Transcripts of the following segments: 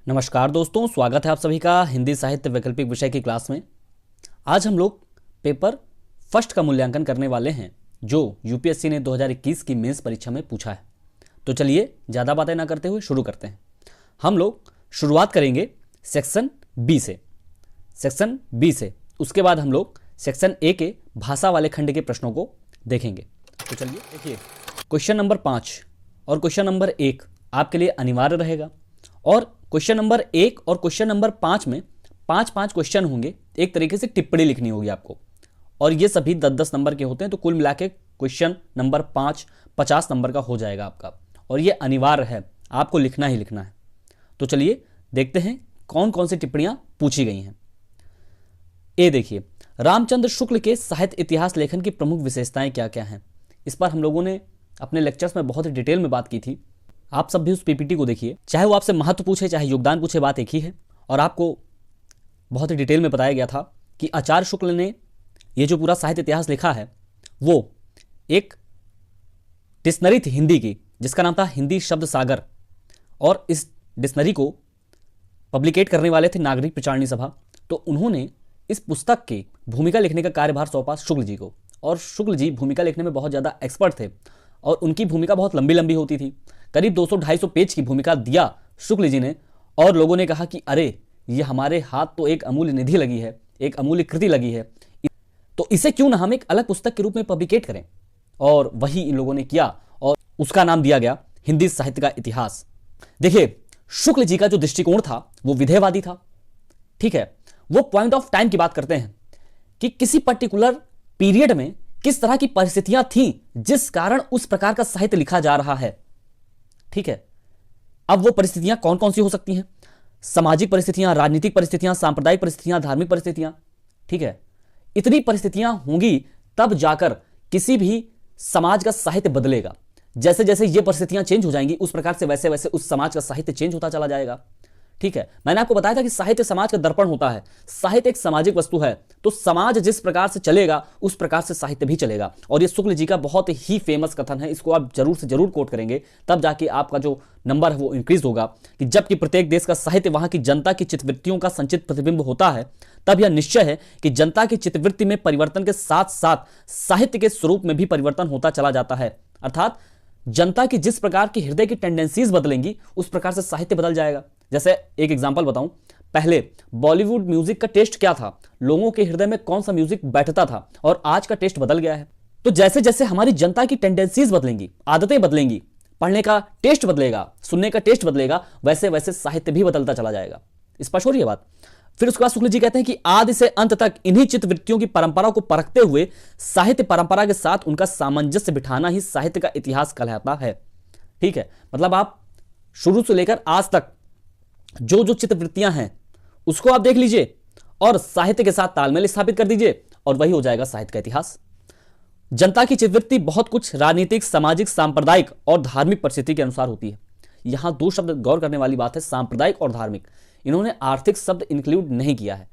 नमस्कार दोस्तों, स्वागत है आप सभी का हिंदी साहित्य वैकल्पिक विषय की क्लास में। आज हम लोग पेपर फर्स्ट का मूल्यांकन करने वाले हैं जो यूपीएससी ने 2021 की मेंस परीक्षा में पूछा है। तो चलिए ज़्यादा बातें ना करते हुए शुरू करते हैं। हम लोग शुरुआत करेंगे सेक्शन बी से। उसके बाद हम लोग सेक्शन ए के भाषा वाले खंड के प्रश्नों को देखेंगे। तो चलिए देखिए, क्वेश्चन नंबर 5 और क्वेश्चन नंबर 1 आपके लिए अनिवार्य रहेगा। और क्वेश्चन नंबर 1 और क्वेश्चन नंबर 5 में 5-5 क्वेश्चन होंगे। एक तरीके से टिप्पणी लिखनी होगी आपको, और ये सभी 10-10 नंबर के होते हैं। तो कुल मिला के क्वेश्चन नंबर 5 50 नंबर का हो जाएगा आपका, और ये अनिवार्य है, आपको लिखना ही लिखना है। तो चलिए देखते हैं कौन कौन सी टिप्पणियां पूछी गई हैं। ए देखिए, रामचंद्र शुक्ल के साहित्य इतिहास लेखन की प्रमुख विशेषताएं क्या क्या हैं। इस पर हम लोगों ने अपने लेक्चर्स में बहुत ही डिटेल में बात की थी। आप सब भी उस पीपीटी को देखिए, चाहे वो आपसे महत्व पूछे चाहे योगदान पूछे, बात एक ही है। और आपको बहुत ही डिटेल में बताया गया था कि आचार्य शुक्ल ने ये जो पूरा साहित्य इतिहास लिखा है वो एक डिक्शनरी थी हिंदी की, जिसका नाम था हिंदी शब्द सागर। और इस डिक्शनरी को पब्लिकेट करने वाले थे नागरिक प्रचारणी सभा। तो उन्होंने इस पुस्तक की भूमिका लिखने का कार्यभार सौंपा शुक्ल जी को। और शुक्ल जी भूमिका लिखने में बहुत ज़्यादा एक्सपर्ट थे, और उनकी भूमिका बहुत लंबी लंबी होती थी। करीब 200-250 पेज की भूमिका दिया शुक्ल जी ने, और लोगों ने कहा कि अरे ये हमारे हाथ तो एक अमूल्य निधि लगी है, एक अमूल्य कृति लगी है, तो इसे क्यों ना हम एक अलग पुस्तक के रूप में पब्लिकेट करें। और वही इन लोगों ने किया, और उसका नाम दिया गया हिंदी साहित्य का इतिहास। देखिए, शुक्ल जी का जो दृष्टिकोण था वो विधेयवादी था। ठीक है, वो पॉइंट ऑफ टाइम की बात करते हैं कि किसी पर्टिकुलर पीरियड में किस तरह की परिस्थितियां थी जिस कारण उस प्रकार का साहित्य लिखा जा रहा है। ठीक है, अब वो परिस्थितियां कौन कौन सी हो सकती हैं? सामाजिक परिस्थितियां, राजनीतिक परिस्थितियां, सांप्रदायिक परिस्थितियां, धार्मिक परिस्थितियां। ठीक है, इतनी परिस्थितियां होंगी तब जाकर किसी भी समाज का साहित्य बदलेगा। जैसे जैसे ये परिस्थितियां चेंज हो जाएंगी उस प्रकार से वैसे वैसे उस समाज का साहित्य चेंज होता चला जाएगा। ठीक है, मैंने आपको बताया था कि साहित्य समाज का दर्पण होता है। साहित्य एक सामाजिक वस्तु है, तो समाज जिस प्रकार से चलेगा उस प्रकार से साहित्य भी चलेगा। और ये शुक्ल जी का बहुत ही फेमस कथन है, इसको आप जरूर से जरूर कोट करेंगे, तब जाके आपका जो नंबर है वो इंक्रीज होगा। कि जबकि प्रत्येक देश का साहित्य वहां की जनता की चित्तवृत्तियों का संचित प्रतिबिंब होता है, तब यह निश्चय है कि जनता की चित्तवृत्ति में परिवर्तन के साथ साथ साहित्य के स्वरूप में भी परिवर्तन होता चला जाता है। अर्थात जनता की जिस प्रकार की हृदय की टेंडेंसीज बदलेंगी उस प्रकार से साहित्य बदल जाएगा। जैसे एक एग्जांपल बताऊं, पहले बॉलीवुड म्यूजिक का टेस्ट क्या था, लोगों के हृदय में कौन सा म्यूजिक बैठता था, और आज का टेस्ट बदल गया है। तो जैसे जैसे हमारी जनता की टेंडेंसीज बदलेंगी, आदतें बदलेंगी, पढ़ने का टेस्ट बदलेगा, सुनने का टेस्ट बदलेगा, वैसे वैसे साहित्य भी बदलता चला जाएगा। स्पष्ट हो रही है बात। फिर उसके बाद शुक्ल जी कहते हैं कि आदि से अंत तक इन्हीं चित्तवृत्तियों की परंपरा को परखते हुए साहित्य परंपरा के साथ उनका सामंजस्य बिठाना ही साहित्य का इतिहास कहलाता है। ठीक है, मतलब आप शुरू से लेकर आज तक जो जो चित्तवृत्तियां हैं उसको आप देख लीजिए और साहित्य के साथ तालमेल स्थापित कर दीजिए, और वही हो जाएगा साहित्य का इतिहास। जनता की चित्तवृत्ति बहुत कुछ राजनीतिक, सामाजिक, सांप्रदायिक और धार्मिक परिस्थिति के अनुसार होती है। यहां दो शब्द गौर करने वाली बात है, सांप्रदायिक और धार्मिक। इन्होंने आर्थिक शब्द इंक्लूड नहीं किया है।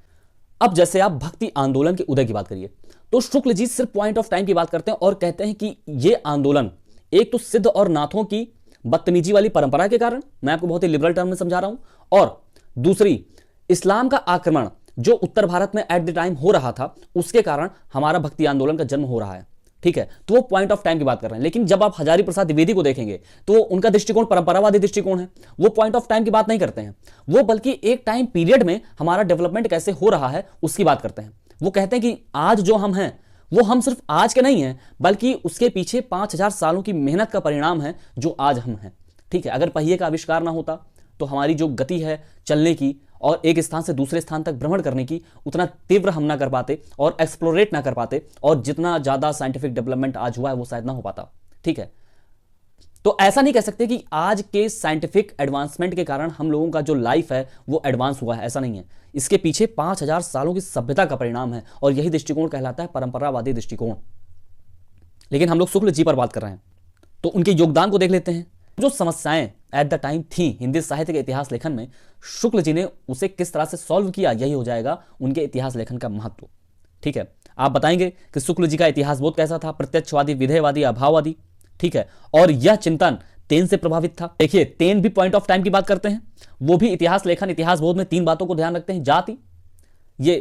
अब जैसे आप भक्ति आंदोलन के उदय की बात करिए, तो शुक्ल जी सिर्फ पॉइंट ऑफ टाइम की बात करते हैं और कहते हैं कि यह आंदोलन एक तो सिद्ध और नाथों की बदतमीजी वाली परंपरा के कारण, मैं आपको बहुत ही लिबरल टर्म में समझा रहा हूं, और दूसरी इस्लाम का आक्रमण जो उत्तर भारत में एट द टाइम हो रहा था उसके कारण हमारा भक्ति आंदोलन का जन्म हो रहा है। ठीक है, तो वो पॉइंट ऑफ टाइम की बात कर रहे हैं। लेकिन जब आप हजारी प्रसाद द्विवेदी को देखेंगे तो उनका दृष्टिकोण परंपरावादी दृष्टिकोण है। वो पॉइंट ऑफ टाइम की बात नहीं करते हैं, वो बल्कि एक टाइम पीरियड में हमारा डेवलपमेंट कैसे हो रहा है उसकी बात करते हैं। वो कहते हैं कि आज जो हम हैं वो हम सिर्फ आज के नहीं हैं, बल्कि उसके पीछे 5000 सालों की मेहनत का परिणाम है जो आज हम हैं। ठीक है, अगर पहिए का आविष्कार ना होता तो हमारी जो गति है चलने की और एक स्थान से दूसरे स्थान तक भ्रमण करने की, उतना तीव्र हम ना कर पाते और एक्सप्लोरेट ना कर पाते, और जितना ज्यादा साइंटिफिक डेवलपमेंट आज हुआ है वो शायद ना हो पाता। ठीक है, तो ऐसा नहीं कह सकते कि आज के साइंटिफिक एडवांसमेंट के कारण हम लोगों का जो लाइफ है वो एडवांस हुआ है, ऐसा नहीं है। इसके पीछे 5000 सालों की सभ्यता का परिणाम है, और यही दृष्टिकोण कहलाता है परंपरावादी दृष्टिकोण। लेकिन हम लोग शुक्ल जी पर बात कर रहे हैं, तो उनके योगदान को देख लेते हैं। जो समस्याएं एट द टाइम थी हिंदी साहित्य के इतिहास लेखन में, शुक्ल जी ने उसे किस तरह से सॉल्व किया, यही हो जाएगा उनके इतिहास लेखन का महत्व। ठीक है, आप बताएंगे कि शुक्ल जी का इतिहास बोध कैसा था, प्रत्यक्षवादी, विधेयवादी, अभाववादी। ठीक है, और यह चिंतन तेन से प्रभावित था। देखिए तेन भी पॉइंट ऑफ टाइम की बात करते हैं, वो भी इतिहास लेखन इतिहास बोध में 3 बातों को ध्यान रखते हैं। जाति, ये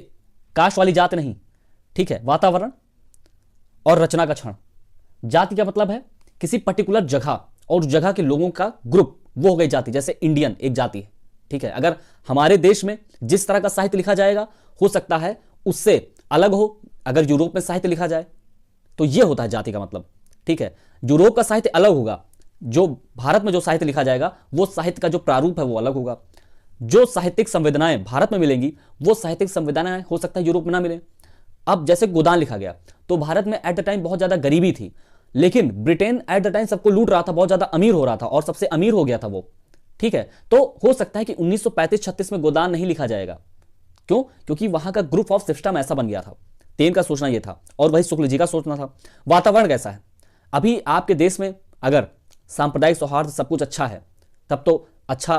काश वाली जात नहीं, ठीक है, वातावरण और रचना का क्षण। जाति का मतलब है किसी पर्टिकुलर जगह और उस जगह के लोगों का ग्रुप, वो हो गई जाति। जैसे इंडियन एक जाति है, ठीक है। अगर हमारे देश में जिस तरह का साहित्य लिखा जाएगा हो सकता है उससे अलग हो अगर यूरोप में साहित्य लिखा जाए, तो ये होता है जाति का मतलब, ठीक है। यूरोप का साहित्य अलग होगा, जो भारत में जो साहित्य लिखा जाएगा वो साहित्य का जो प्रारूप है वो अलग होगा। जो साहित्यिक संवेदनाएं भारत में मिलेंगी वो साहित्यिक संवेदनाएं हो सकता है यूरोप में ना मिले। अब जैसे गोदान लिखा गया तो भारत में एट द टाइम बहुत ज्यादा गरीबी थी, लेकिन ब्रिटेन एट द टाइम सबको लूट रहा था, बहुत ज्यादा अमीर हो रहा था और सबसे अमीर हो गया था वो, ठीक है। तो हो सकता है कि 1935-36 में गोदान नहीं लिखा जाएगा। क्यों? क्योंकि वहां का ग्रुप ऑफ सिस्टम ऐसा बन गया था। तेन का सोचना यह था और वही शुक्ल जी का सोचना था। वातावरण कैसा है? अभी आपके देश में अगर सांप्रदायिक सौहार्द सब कुछ अच्छा है तब तो अच्छा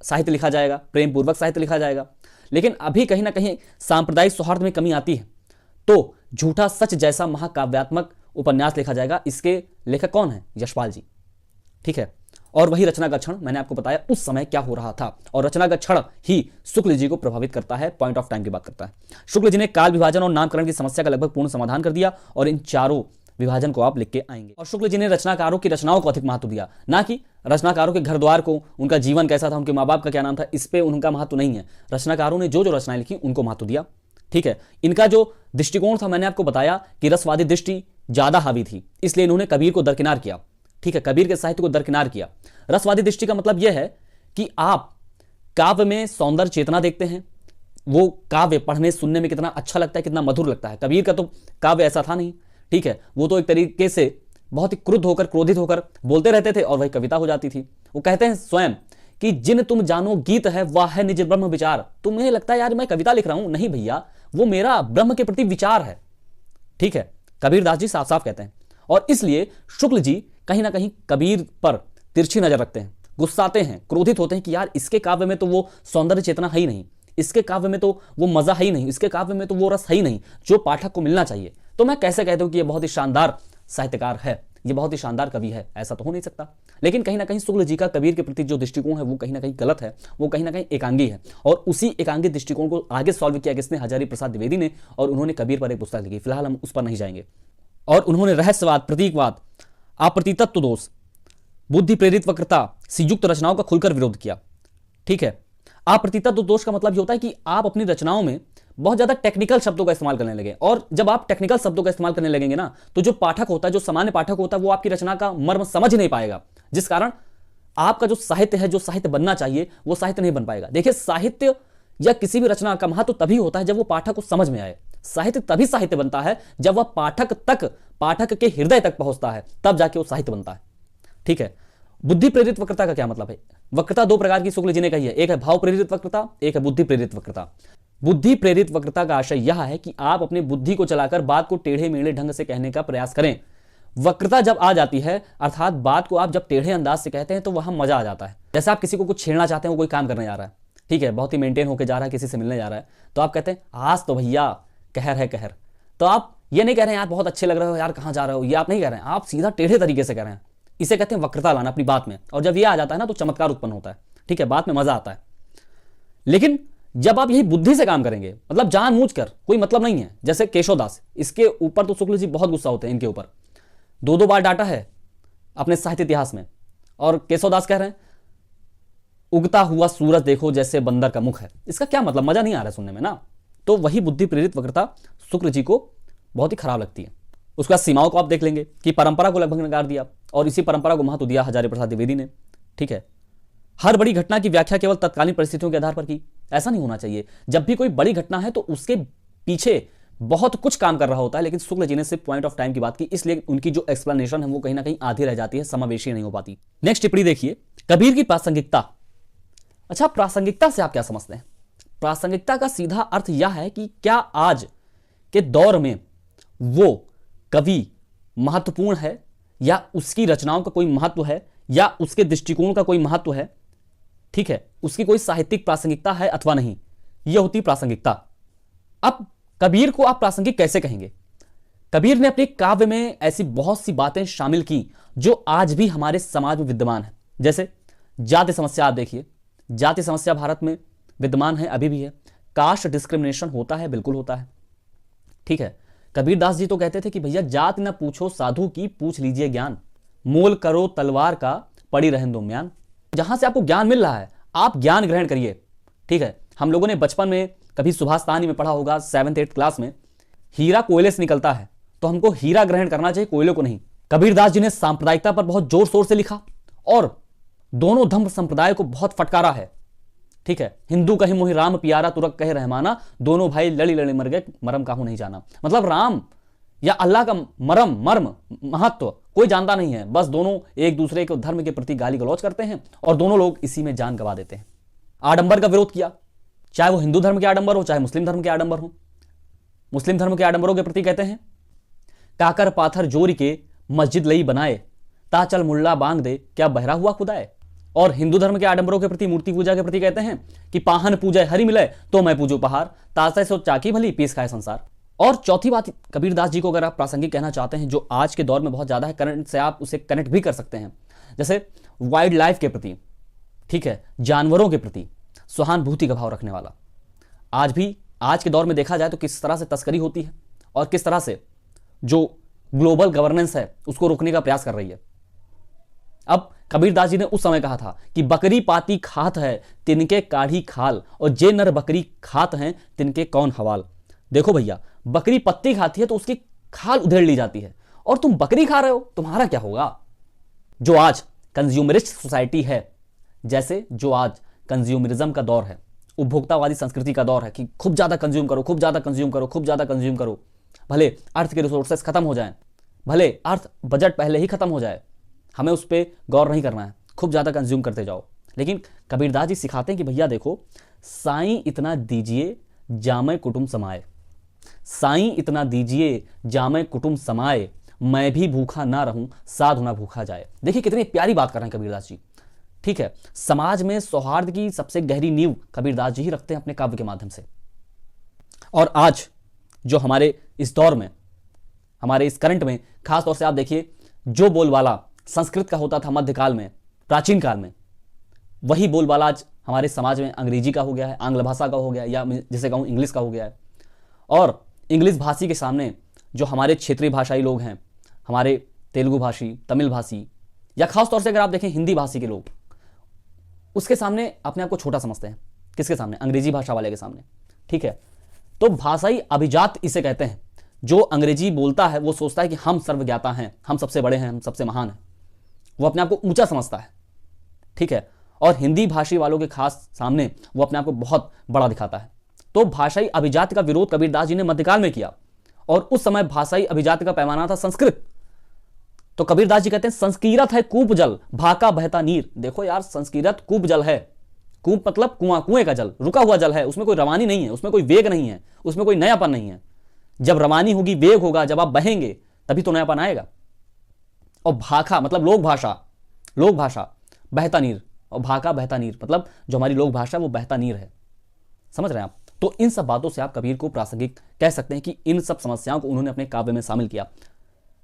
साहित्य लिखा जाएगा, प्रेम पूर्वक साहित्य लिखा जाएगा। लेकिन अभी कहीं ना कहीं सांप्रदायिक सौहार्द में कमी आती है तो झूठा सच जैसा महाकाव्यात्मक उपन्यास लिखा जाएगा। इसके लेखक कौन है? यशपाल जी, ठीक है। और वही रचना का क्षण, मैंने आपको बताया उस समय क्या हो रहा था, और रचना का क्षण ही शुक्ल जी को प्रभावित करता है, पॉइंट ऑफ टाइम की बात करता है। शुक्ल जी ने काल विभाजन और नामकरण की समस्या का लगभग पूर्ण समाधान कर दिया, और इन चारों विभाजन को आप लिख के आएंगे। और शुक्ल जी ने रचनाकारों की रचनाओं को अधिक महत्व दिया, ना कि रचनाकारों के घर द्वार को, उनका जीवन कैसा था, उनके माँ बाप का क्या नाम था, इस पे उनका महत्व नहीं है। रचनाकारों ने जो जो रचनाएं लिखी उनको महत्व दिया, ठीक है। इनका जो दृष्टिकोण था मैंने आपको बताया कि रसवादी दृष्टि ज्यादा हावी थी, इसलिए इन्होंने कबीर को दरकिनार किया, ठीक है, कबीर के साहित्य को दरकिनार किया। रसवादी दृष्टि का मतलब यह है कि आप काव्य में सौंदर्य चेतना देखते हैं, वो काव्य पढ़ने सुनने में कितना अच्छा लगता है, कितना मधुर लगता है। कबीर का तो काव्य ऐसा था नहीं, ठीक है, वो तो एक तरीके से बहुत ही क्रुद्ध होकर, क्रोधित होकर बोलते रहते थे और वही कविता हो जाती थी। वो कहते हैं स्वयं कि जिन तुम जानो गीत है वाह है निज ब्रह्म विचार। तुम्हें लगता है यार मैं कविता लिख रहा हूं, नहीं भैया, वो मेरा ब्रह्म के प्रति विचार है, ठीक है। कबीरदास जी साफ साफ कहते हैं। और इसलिए शुक्ल जी कहीं ना कहीं कबीर पर तिरछी नजर रखते हैं, गुस्साते हैं, क्रोधित होते हैं कि यार इसके काव्य में तो वो सौंदर्य चेतना है ही नहीं, इसके काव्य में तो वो मजा है ही नहीं, इसके काव्य में तो वो रस है ही नहीं जो पाठक को मिलना चाहिए। तो मैं कैसे कहता हूं कि ये बहुत ही शानदार साहित्यकार है, ये बहुत ही शानदार कवि है? ऐसा तो हो नहीं सकता। लेकिन कहीं ना कहीं शुक्ल जी का कबीर के प्रति जो दृष्टिकोण है वो कहीं ना कहीं गलत है, वो कहीं ना कहीं एकांगी है। और उसी एकांगी दृष्टिकोण को आगे सॉल्व किया किसने? हजारी प्रसाद द्विवेदी ने, और उन्होंने कबीर पर एक पुस्तक लिखी। फिलहाल हम उस पर नहीं जाएंगे। और उन्होंने रहस्यवाद, प्रतीकवाद, अप्रतितत्व दोष, बुद्धि प्रेरित वक्रता से युक्त रचनाओं का खुलकर विरोध किया, ठीक है। अप्रतितत्व दोष का मतलब ये होता है कि आप अपनी रचनाओं में बहुत ज्यादा टेक्निकल शब्दों का इस्तेमाल करने लगे, और जब आप टेक्निकल शब्दों का इस्तेमाल करने लगेंगे ना तो जो पाठक होता है, जो सामान्य पाठक होता है, वो आपकी रचना का मर्म समझ नहीं पाएगा, जिस कारण आपका जो साहित्य है, जो साहित्य बनना चाहिए, वो साहित्य नहीं बन पाएगा। देखिए साहित्य या किसी भी रचना का महत्व तभी होता है जब वो पाठक को समझ में आए। साहित्य तभी साहित्य बनता है जब वह पाठक तक, पाठक के हृदय तक पहुंचता है, तब जाके वो साहित्य बनता है, ठीक है। बुद्धि प्रेरित वक्रता का क्या मतलब है? वक्रता 2 प्रकार की शुक्ल जी ने कही है, एक है भाव प्रेरित वक्रता, एक है बुद्धि प्रेरित वक्रता। बुद्धि प्रेरित वक्रता का आशय यह है कि आप अपनी बुद्धि को चलाकर बात को टेढ़े मेढ़े ढंग से कहने का प्रयास करें। वक्रता जब आ जाती है, अर्थात बात को आप जब टेढ़े अंदाज से कहते हैं तो वहां मजा आ जाता है। जैसे आप किसी को कुछ छेड़ना चाहते हैं, वो कोई काम करने जा रहा है, ठीक है, बहुत ही मेंटेन होकर जा रहा है, किसी से मिलने जा रहा है, तो आप कहते हैं आज तो भैया कहर है कहर। तो आप ये नहीं कह रहे हैं यार बहुत अच्छे लग रहे हो, यार कहाँ जा रहे हो, ये आप नहीं कह रहे हैं, आप सीधा टेढ़े तरीके से कह रहे हैं। इसे कहते हैं वक्रता लाना अपनी बात में। और जब ये आ जाता है ना तो चमत्कार उत्पन्न होता है, ठीक है, बात में मजा आता है। लेकिन जब आप यही बुद्धि से काम करेंगे, मतलब जानबूझकर, कोई मतलब नहीं है, जैसे केशवदास, इसके ऊपर तो शुक्ल जी बहुत गुस्सा होते हैं, इनके ऊपर 2-2 बार डांटा है अपने साहित्य इतिहास में। और केशवदास कह रहे हैं उगता हुआ सूरज देखो जैसे बंदर का मुख है। इसका क्या मतलब? मजा नहीं आ रहा है सुनने में ना। तो वही बुद्धि प्रेरित वक्रता शुक्ल जी को बहुत ही खराब लगती है। उसके बाद सीमाओं को आप देख लेंगे कि परंपरा को लगभग नकार दिया, और इसी परंपरा को महत्व दिया हजारी प्रसाद द्विवेदी ने, ठीक है। हर बड़ी घटना की व्याख्या केवल तत्कालीन परिस्थितियों के आधार पर की, ऐसा नहीं होना चाहिए। जब भी कोई बड़ी घटना है तो उसके पीछे बहुत कुछ काम कर रहा होता है, लेकिन शुक्ल जी ने सिर्फ पॉइंट ऑफ टाइम की बात की, इसलिए उनकी जो एक्सप्लेनेशन है वो कहीं ना कहीं आधी रह जाती है, समावेशी नहीं हो पाती। नेक्स्ट टिप्पणी देखिए, कबीर की प्रासंगिकता। अच्छा, प्रासंगिकता से आप क्या समझते हैं? प्रासंगिकता का सीधा अर्थ यह है कि क्या आज के दौर में वो कवि महत्वपूर्ण है, या उसकी रचनाओं का कोई महत्व है, या उसके दृष्टिकोण का कोई महत्व है, ठीक है, उसकी कोई साहित्यिक प्रासंगिकता है अथवा नहीं, यह होती प्रासंगिकता। अब कबीर को आप प्रासंगिक कैसे कहेंगे? कबीर ने अपने काव्य में ऐसी बहुत सी बातें शामिल की जो आज भी हमारे समाज में विद्यमान है। जैसे जाति समस्या, आप देखिए, जाति समस्या भारत में विद्यमान है, अभी भी है। कास्ट डिस्क्रिमिनेशन होता है, बिल्कुल होता है, ठीक है। कबीरदास जी तो कहते थे कि भैया जाति न पूछो साधु की, पूछ लीजिए ज्ञान, मोल करो तलवार का, पड़ी रहन दो म्यान। जहां से आपको ज्ञान मिल रहा है आप ज्ञान ग्रहण करिए, ठीक है। हम लोगों ने बचपन में कभी सुभाषतानी में पढ़ा होगा, 7th 8th क्लास में, हीरा कोयले से निकलता है, तो हमको हीरा ग्रहण करना चाहिए, कोयले को नहीं। कबीरदास जी ने सांप्रदायिकता पर बहुत जोर शोर से लिखा और दोनों धर्म संप्रदाय को बहुत फटकारा है, ठीक है। हिंदू कहे मोहि राम प्यारा, तुरक कहे रहमाना, दोनों भाई लड़ी लड़ी मर गए, मरम काहू नहीं जाना। मतलब राम या अल्लाह का मर्म महत्व कोई जानता नहीं है, बस दोनों एक दूसरे के धर्म के प्रति गाली गलौज करते हैं और दोनों लोग इसी में जान गंवा देते हैं। आडंबर का विरोध किया, चाहे वो हिंदू धर्म के आडंबर हो, चाहे मुस्लिम धर्म के आडंबर हो। मुस्लिम धर्म के आडंबरों के प्रति कहते हैं, काकर पाथर जोरी के मस्जिद लई बनाए, ताचल मुल्ला बांग दे, क्या बहरा हुआ खुदाए। और हिंदू धर्म के आडंबरों के प्रति, मूर्ति पूजा के प्रति कहते हैं कि पाहन पूजा हरि मिले तो मैं पूजो पहाड़, तासे सो चाकी भली पीस खाए संसार। और चौथी बात, कबीरदास जी को अगर आप प्रासंगिक कहना चाहते हैं, जो आज के दौर में बहुत ज्यादा है, करंट से आप उसे कनेक्ट भी कर सकते हैं, जैसे वाइल्ड लाइफ के प्रति, ठीक है, जानवरों के प्रति सहानुभूति का भाव रखने वाला। आज भी आज के दौर में देखा जाए तो किस तरह से तस्करी होती है और किस तरह से जो ग्लोबल गवर्नेंस है उसको रोकने का प्रयास कर रही है। अब कबीरदास जी ने उस समय कहा था कि बकरी पाती खात है तिनके काढ़ी खाल, और जे नर बकरी खात हैं तिनके कौन हवाल। देखो भैया, बकरी पत्ती खाती है तो उसकी खाल उधेड़ ली जाती है, और तुम बकरी खा रहे हो, तुम्हारा क्या होगा। जो आज कंज्यूमरिस्ट सोसाइटी है, जैसे जो आज कंज्यूमरिज्म का दौर है, उपभोक्तावादी संस्कृति का दौर है कि खूब ज्यादा कंज्यूम करो, खूब ज्यादा कंज्यूम करो, खूब ज्यादा कंज्यूम करो, भले अर्थ के रिसोर्सेस खत्म हो जाएं, भले अर्थ बजट पहले ही खत्म हो जाए, हमें उस पर गौर नहीं करना है, खूब ज्यादा कंज्यूम करते जाओ। लेकिन कबीरदास जी सिखाते हैं कि भैया देखो, साईं इतना दीजिए जामे कुटुंब समाए, साईं इतना दीजिए जामे कुटुंब समाए, मैं भी भूखा ना रहूं साधु ना भूखा जाए। देखिए कितनी प्यारी बात कर रहे हैं कबीरदास जी, ठीक है। समाज में सौहार्द की सबसे गहरी नींव कबीरदास जी ही रखते हैं अपने काव्य के माध्यम से। और आज जो हमारे इस दौर में, हमारे इस करंट में, खास तौर से आप देखिए, जो बोलबाला संस्कृत का होता था मध्यकाल में, प्राचीन काल में, वही बोलबाला आज हमारे समाज में अंग्रेजी का हो गया है, आंग्ल भाषा का हो गया है, या जिसे कहूं इंग्लिश का हो गया है। और इंग्लिश भाषी के सामने जो हमारे क्षेत्रीय भाषाई लोग हैं, हमारे तेलुगु भाषी, तमिल भाषी, या खासतौर से अगर आप देखें हिंदी भाषी के लोग, उसके सामने अपने आप को छोटा समझते हैं। किसके सामने? अंग्रेजी भाषा वाले के सामने, ठीक है। तो भाषाई अभिजात इसे कहते हैं। जो अंग्रेजी बोलता है वो सोचता है कि हम सर्वज्ञाता हैं, हम सबसे बड़े हैं, हम सबसे महान हैं, वो अपने आप को ऊंचा समझता है, ठीक है। और हिंदी भाषी वालों के खास सामने वो अपने आप को बहुत बड़ा दिखाता है। तो भाषाई अभिजात का विरोध कबीरदास जी ने मध्यकाल में किया, और उस समय भाषाई अभिजात का पैमाना था संस्कृत। तो कबीरदास जी कहते हैं, संस्कीरत है कूप जल, भाका बहता नीर। देखो यार, संस्कीरत कूप जल है, कूप मतलब कुआं, कुएं का जल, रुका हुआ जल है, उसमें कोई रवानी नहीं है, उसमें कोई वेग नहीं है, उसमें कोई नयापन नहीं है। जब रवानी होगी, वेग होगा, जब आप बहेंगे तभी तो नयापन आएगा। और भाखा मतलब लोक भाषा, लोक भाषा, बहता नीर, और भाका बहता नीर मतलब जो हमारी लोक भाषा वो बहता नीर है। समझ रहे हैं आप? तो इन सब बातों से आप कबीर को प्रासंगिक कह सकते हैं कि इन सब समस्याओं को उन्होंने अपने काव्य में शामिल किया,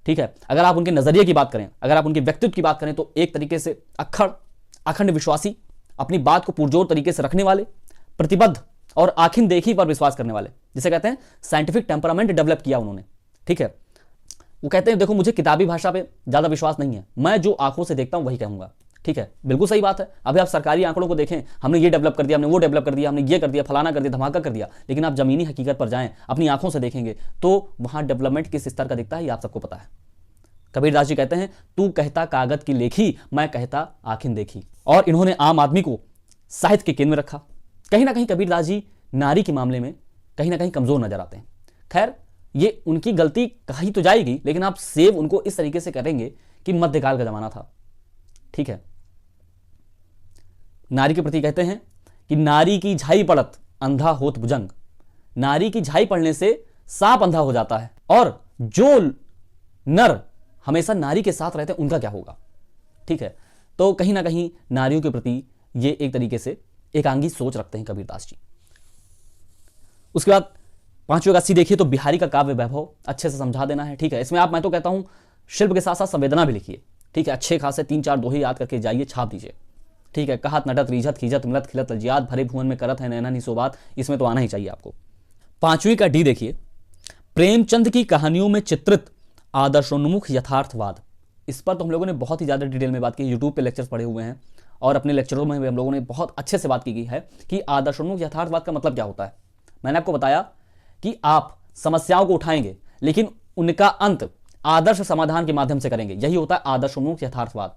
ठीक है। अगर आप उनके नजरिए की बात करें, अगर आप उनके व्यक्तित्व की बात करें, तो एक तरीके से अखंड विश्वासी, अपनी बात को पुरजोर तरीके से रखने वाले, प्रतिबद्ध और आखिन देखी पर विश्वास करने वाले, जिसे कहते हैं साइंटिफिक टेम्परामेंट डेवलप किया उन्होंने, ठीक है। वो कहते हैं देखो, मुझे किताबी भाषा पे ज्यादा विश्वास नहीं है, मैं जो आंखों से देखता हूं वही कहूंगा, ठीक है। बिल्कुल सही बात है। अभी आप सरकारी आंकड़ों को देखें, हमने ये डेवलप कर दिया, हमने वो डेवलप कर दिया, हमने ये कर दिया, फलाना कर दिया, धमाका कर दिया, लेकिन आप जमीनी हकीकत पर जाएं, अपनी आंखों से देखेंगे तो वहां डेवलपमेंट किस स्तर का दिखता है ये आप सबको पता है। कबीरदास जी कहते हैं, तू कहता कागज की लेखी, मैं कहता आखिन देखी। और इन्होंने आम आदमी को साहित्य के केंद्र में रखा। कहीं ना कहीं कबीरदास जी नारी के मामले में कहीं ना कहीं कमजोर नजर आते हैं। खैर, ये उनकी गलती कही तो जाएगी, लेकिन आप सेव उनको इस तरीके से करेंगे कि मध्यकाल का जमाना था, ठीक है। नारी के प्रति कहते हैं कि नारी की झाई पड़त अंधा होत भुजंग, नारी की झाई पड़ने से सांप अंधा हो जाता है। और जो नर हमेशा नारी के साथ रहते हैं उनका क्या होगा, ठीक है। तो कहीं ना कहीं नारियों के प्रति ये एक तरीके से एकांगी सोच रखते हैं कबीरदास जी। उसके बाद 5वीं का सी देखिए तो बिहारी का काव्य वैभव अच्छे से समझा देना है। ठीक है, इसमें आप, मैं तो कहता हूं शिल्प के साथ साथ संवेदना भी लिखिए। ठीक है, अच्छे खासे 3-4 दोहे याद करके जाइए, छाप दीजिए। ठीक है, कहत नटत रीझत खीजत मिलत खिलत लजियात भरे भुवन में करत है नैना निसोबात, इसमें तो आना ही चाहिए आपको। 5वीं का डी देखिए, प्रेमचंद की कहानियों में चित्रित आदर्शोन्मुख यथार्थवाद। इस पर तो हम लोगों ने बहुत ही ज्यादा डिटेल में बात की, यूट्यूब पे लेक्चर्स पढ़े हुए हैं और अपने लेक्चरों में भी हम लोगों ने बहुत अच्छे से बात की है कि आदर्शोन्मुख यथार्थवाद का मतलब क्या होता है। मैंने आपको बताया कि आप समस्याओं को उठाएंगे लेकिन उनका अंत आदर्श समाधान के माध्यम से करेंगे, यही होता है आदर्शोन्मुख यथार्थवाद।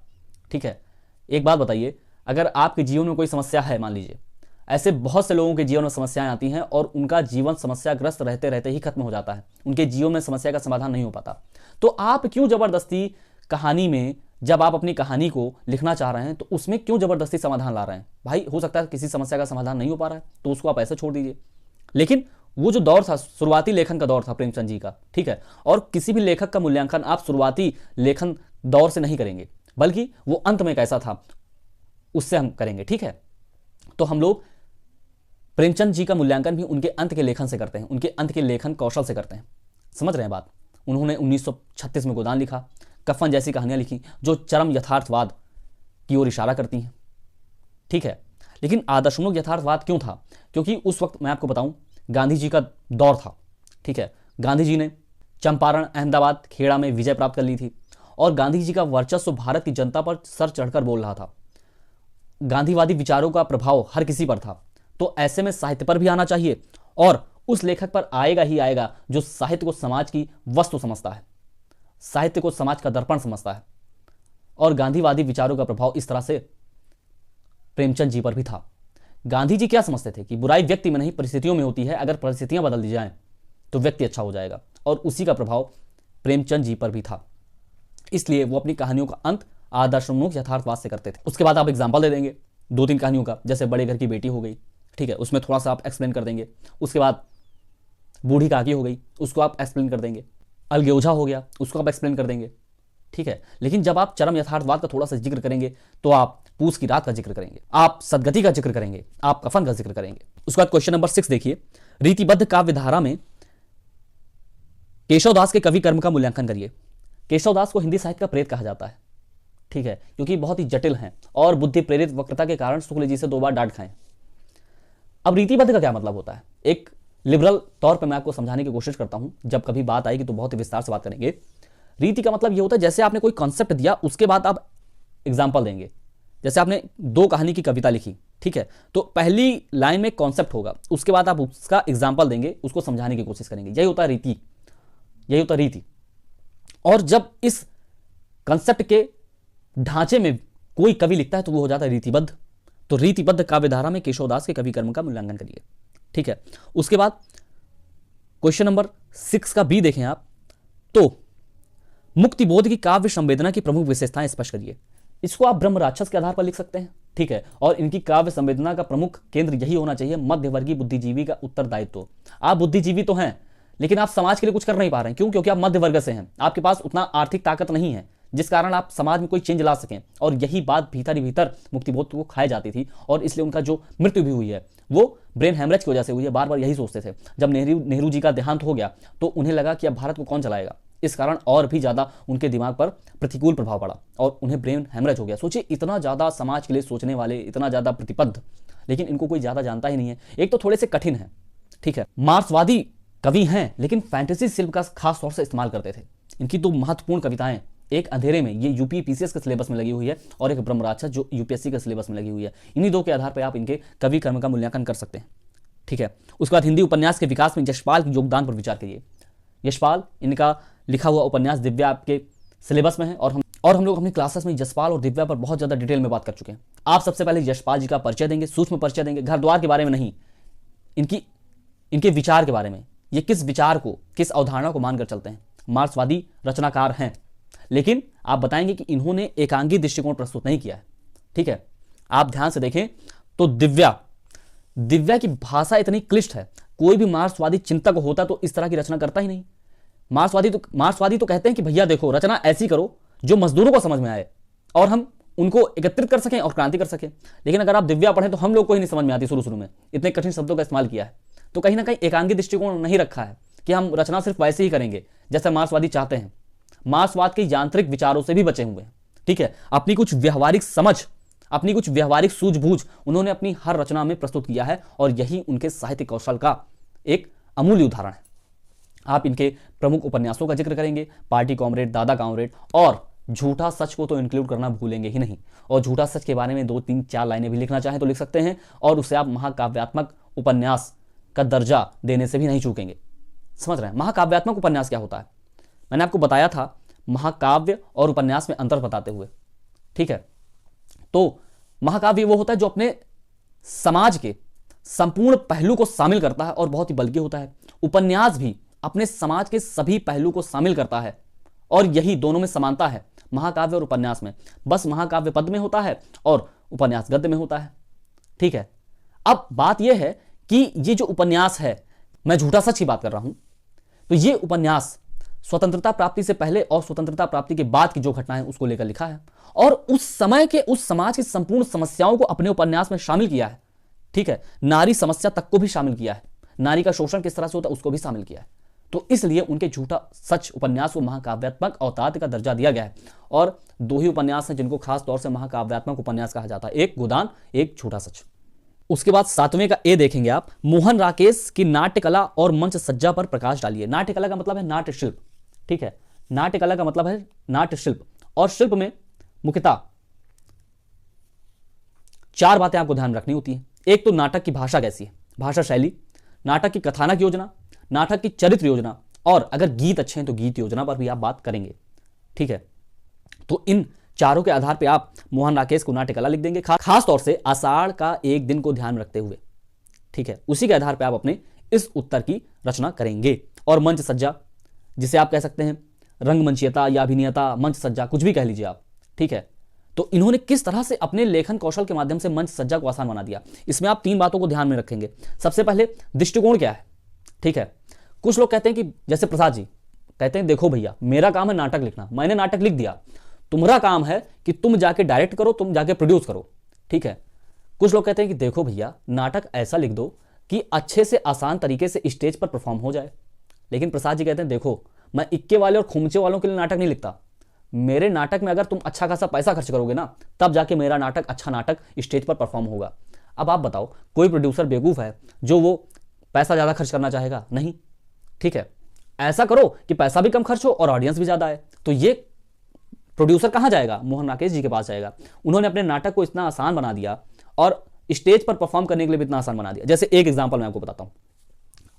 ठीक है, एक बात बताइए, अगर आपके जीवन में कोई समस्या है, मान लीजिए, ऐसे बहुत से लोगों के जीवन में समस्याएं आती हैं और उनका जीवन समस्याग्रस्त रहते रहते ही खत्म हो जाता है, उनके जीवन में समस्या का समाधान नहीं हो पाता। तो आप क्यों जबरदस्ती कहानी में, जब आप अपनी कहानी को लिखना चाह रहे हैं तो उसमें क्यों जबरदस्ती समाधान ला रहे हैं? भाई हो सकता है किसी समस्या का समाधान नहीं हो पा रहा है तो उसको आप ऐसे छोड़ दीजिए। लेकिन वो जो दौर था, शुरुआती लेखन का दौर था प्रेमचंद जी का, ठीक है, और किसी भी लेखक का मूल्यांकन आप शुरुआती लेखन दौर से नहीं करेंगे, बल्कि वो अंत में कैसा था उससे हम करेंगे। ठीक है, तो हम लोग प्रेमचंद जी का मूल्यांकन भी उनके अंत के लेखन से करते हैं, उनके अंत के लेखन कौशल से करते हैं। समझ रहे हैं बात? उन्होंने 1936 में गोदान लिखा, कफन जैसी कहानियां लिखी जो चरम यथार्थवाद की ओर इशारा करती हैं। ठीक है, लेकिन आदर्शोन्मुख यथार्थवाद क्यों था? क्योंकि उस वक्त मैं आपको बताऊं गांधी जी का दौर था। ठीक है, गांधी जी ने चंपारण, अहमदाबाद, खेड़ा में विजय प्राप्त कर ली थी और गांधी जी का वर्चस्व भारत की जनता पर सर चढ़कर बोल रहा था। गांधीवादी विचारों का प्रभाव हर किसी पर था, तो ऐसे में साहित्य पर भी आना चाहिए और उस लेखक पर आएगा ही आएगा जो साहित्य को समाज की वस्तु समझता है, साहित्य को समाज का दर्पण समझता है। और गांधीवादी विचारों का प्रभाव इस तरह से प्रेमचंद जी पर भी था। गांधी जी क्या समझते थे कि बुराई व्यक्ति में नहीं परिस्थितियों में होती है, अगर परिस्थितियां बदल दी जाएं तो व्यक्ति अच्छा हो जाएगा, और उसी का प्रभाव प्रेमचंद जी पर भी था। इसलिए वो अपनी कहानियों का अंत आदर्शोन्मुख यथार्थवाद से करते थे। उसके बाद आप एग्जाम्पल दे देंगे 2-3 कहानियों का, जैसे बड़े घर की बेटी हो गई, ठीक है, उसमें थोड़ा सा आप एक्सप्लेन कर देंगे। उसके बाद बूढ़ी काकी हो गई, उसको आप एक्सप्लेन कर देंगे। अलगेओझा हो गया, उसको आप एक्सप्लेन कर देंगे। ठीक है, लेकिन जब आप चरम यथार्थवाद का थोड़ा सा जिक्र करेंगे तो आप पूस की रात का जिक्र करेंगे, आप सदगति का जिक्र करेंगे, आप कफन का जिक्र करेंगे। उसके बाद क्वेश्चन नंबर 6 देखिए, रीतिबद्ध काव्य धारा में केशवदास के कवि कर्म का मूल्यांकन करिए। केशवदास को हिंदी साहित्य का प्रेत कहा जाता है। ठीक है, क्योंकि बहुत ही जटिल हैं और बुद्धि प्रेरित वक्रता के कारण शुक्ल जी से 2 बार डांट खाएं। अब रीतिबद्ध का क्या मतलब होता है? एक लिबरल तौर पे मैं आपको समझाने की कोशिश करता हूं, जब कभी बात आएगी तो बहुत ही विस्तार से बात करेंगे। रीति का मतलब यह होता है जैसे आपने कोई कॉन्सेप्ट दिया, उसके बाद आप एग्जाम्पल देंगे। जैसे आपने 2 कहानी की कविता लिखी, ठीक है, तो पहली लाइन में कॉन्सेप्ट होगा, उसके बाद आप उसका एग्जाम्पल देंगे, उसको समझाने की कोशिश करेंगे। यही होता है रीति, यही होता है रीति। और जब इस कंसेप्ट के ढांचे में कोई कवि लिखता है तो वो हो जाता है रीतिबद्ध। तो रीतिबद्ध काव्यधारा में केशवदास के कवि कर्म का मूल्यांकन करिए। ठीक है, उसके बाद क्वेश्चन नंबर 6 का बी देखें आप, तो मुक्तिबोध की काव्य संवेदना की प्रमुख विशेषताएं स्पष्ट करिए। इसको आप ब्रह्म राक्षस के आधार पर लिख सकते हैं। ठीक है, और इनकी काव्य संवेदना का प्रमुख केंद्र यही होना चाहिए, मध्यवर्गीय बुद्धिजीवी का उत्तरदायित्व। आप बुद्धिजीवी तो हैं लेकिन आप समाज के लिए कुछ कर नहीं पा रहे हैं। क्यों? क्योंकि आप मध्य वर्ग से हैं, आपके पास उतना आर्थिक ताकत नहीं है जिस कारण आप समाज में कोई चेंज ला सकें। और यही बात भीतर ही भीतर मुक्तिबोध को खाई जाती थी और इसलिए उनका जो मृत्यु भी हुई है वो ब्रेन हैमरेज की वजह से हुई है। बार बार यही सोचते थे। जब नेहरू जी का देहांत हो गया तो उन्हें लगा कि अब भारत को कौन चलाएगा, इस कारण और भी ज्यादा उनके दिमाग पर प्रतिकूल प्रभाव पड़ा और उन्हें ब्रेन हैमरेज हो गया। सोचिए, इतना ज्यादा समाज के लिए सोचने वाले, इतना ज्यादा प्रतिबद्ध, लेकिन इनको कोई ज्यादा जानता ही नहीं है। एक तो थोड़े से कठिन है, ठीक है, मार्क्सवादी कवि हैं लेकिन फैंटेसी शिल्प का खास तौर से इस्तेमाल करते थे। इनकी दो महत्वपूर्ण कविताएं, एक अंधेरे में, ये यूपी पीसीएस के सिलेबस में लगी हुई है, और एक ब्रह्म राक्षस जो यूपीएससी के सिलेबस में लगी हुई है। इन्हीं दो के आधार पर आप इनके कवि कर्म का मूल्यांकन कर सकते हैं। ठीक है, उसके बाद हिंदी उपन्यास के विकास में यशपाल के योगदान पर विचार करिए। यशपाल, इनका लिखा हुआ उपन्यास दिव्या आपके सिलेबस में है और हम लोग अपनी क्लासेस में यशपाल और दिव्या पर बहुत ज़्यादा डिटेल में बात कर चुके हैं। आप सबसे पहले यशपाल जी का परिचय देंगे, सूक्ष्म परिचय देंगे, घर द्वार के बारे में नहीं, इनके विचार के बारे में, ये किस विचार को, किस अवधारणा को मानकर चलते हैं। मार्क्सवादी रचनाकार हैं लेकिन आप बताएंगे कि इन्होंने एकांगी दृष्टिकोण प्रस्तुत नहीं किया है। ठीक है, आप ध्यान से देखें तो दिव्या की भाषा इतनी क्लिष्ट है, कोई भी मार्क्सवादी चिंतक होता तो इस तरह की रचना करता ही नहीं। मार्क्सवादी तो कहते हैं कि भैया देखो, रचना ऐसी करो जो मजदूरों को समझ में आए और हम उनको एकत्रित कर सकें और क्रांति कर सकें। लेकिन अगर आप दिव्या पढ़ें तो हम लोग को ही नहीं समझ में आती, शुरू में इतने कठिन शब्दों का इस्तेमाल किया है। तो कहीं ना कहीं एकांगी दृष्टिकोण नहीं रखा है कि हम रचना सिर्फ वैसे ही करेंगे जैसे मार्क्सवादी चाहते हैं। मार्क्सवाद के यांत्रिक विचारों से भी बचे हुए हैं। ठीक है, अपनी कुछ व्यवहारिक समझ, अपनी कुछ व्यवहारिक सूझबूझ उन्होंने अपनी हर रचना में प्रस्तुत किया है, और यही उनके साहित्य कौशल का एक अमूल्य उदाहरण है। आप इनके प्रमुख उपन्यासों का जिक्र करेंगे, पार्टी कॉमरेड, दादा कॉमरेड, और झूठा सच को तो इंक्लूड करना भूलेंगे ही नहीं। और झूठा सच के बारे में 2, 3, 4 लाइनें भी लिखना चाहें तो लिख सकते हैं, और उसे आप महाकाव्यात्मक उपन्यास का दर्जा देने से भी नहीं चूकेंगे। समझ रहे हैं महाकाव्यात्मक उपन्यास क्या होता है? मैंने आपको बताया था महाकाव्य और उपन्यास में अंतर बताते हुए। ठीक है, तो महाकाव्य वो होता है जो अपने समाज के संपूर्ण पहलू को शामिल करता है और बहुत ही बल्कि होता है। उपन्यास भी अपने समाज के सभी पहलू को शामिल करता है, और यही दोनों में समानता है महाकाव्य और उपन्यास में। बस महाकाव्य पद्य में होता है और उपन्यास गद्य में होता है। ठीक है, अब बात यह है कि ये जो उपन्यास है, मैं झूठा सच की बात कर रहा हूं, तो ये उपन्यास स्वतंत्रता प्राप्ति से पहले और स्वतंत्रता प्राप्ति के बाद की जो घटनाएं उसको लेकर लिखा है, और उस समय के उस समाज की संपूर्ण समस्याओं को अपने उपन्यास में शामिल किया है। ठीक है, नारी समस्या तक को भी शामिल किया है, नारी का शोषण किस तरह से होता है उसको भी शामिल किया है। तो इसलिए उनके झूठा सच उपन्यास को महाकाव्यात्मक औतात्य का दर्जा दिया गया है। और 2 ही उपन्यास हैं जिनको खास तौर से महाकाव्यात्मक उपन्यास कहा जाता है, एक गोदान, एक झूठा सच। उसके बाद 7वें का ए देखेंगे आप, मोहन राकेश की नाट्यकला और मंच सज्जा पर प्रकाश डालिए। नाट्यकला का मतलब है नाट्य शिल्प। ठीक है, नाट्यकला का मतलब है नाट्य शिल्प, और शिल्प में मुख्यतः 4 बातें आपको ध्यान रखनी होती हैं। एक तो नाटक की भाषा कैसी है, भाषा शैली, नाटक की कथानक योजना, नाटक की चरित्र योजना, और अगर गीत अच्छे हैं तो गीत योजना पर भी आप बात करेंगे। ठीक है, तो इन चारों के आधार पे आप मोहन राकेश को नाट्यकला लिख देंगे, खास तौर से आषाढ़ का एक दिन को ध्यान रखते हुए। ठीक है, उसी के आधार पे आप अपने इस उत्तर की रचना करेंगे। और मंच सज्जा, जिसे आप कह सकते हैं रंगमंचीयता या अभिनीयता, मंच सज्जा, कुछ भी कह लीजिए आप। ठीक है, तो इन्होंने किस तरह से अपने लेखन कौशल के माध्यम से मंच सज्जा को आसान बना दिया, इसमें आप 3 बातों को ध्यान में रखेंगे। सबसे पहले दृष्टिकोण क्या है। ठीक है, कुछ लोग कहते हैं कि जैसे प्रसाद जी कहते हैं, देखो भैया मेरा काम है नाटक लिखना, मैंने नाटक लिख दिया, तुम्हारा काम है कि तुम जाके डायरेक्ट करो, तुम जाके प्रोड्यूस करो। ठीक है, कुछ लोग कहते हैं कि देखो भैया नाटक ऐसा लिख दो कि अच्छे से आसान तरीके से स्टेज पर परफॉर्म हो जाए। लेकिन प्रसाद जी कहते हैं, देखो मैं इक्के वाले और खुमचे वालों के लिए नाटक नहीं लिखता, मेरे नाटक में अगर तुम अच्छा खासा पैसा खर्च करोगे ना, तब जाके मेरा नाटक, अच्छा नाटक स्टेज पर परफॉर्म होगा। अब आप बताओ, कोई प्रोड्यूसर बेवकूफ है जो वो पैसा ज्यादा खर्च करना चाहेगा? नहीं। ठीक है, ऐसा करो कि पैसा भी कम खर्च हो और ऑडियंस भी ज्यादा है। तो ये प्रोड्यूसर कहां जाएगा? मोहन राकेश जी के पास जाएगा। उन्होंने अपने नाटक को इतना आसान बना दिया और स्टेज पर परफॉर्म करने के लिए भी इतना आसान बना दिया। जैसे एक एग्जांपल मैं आपको बताता हूं,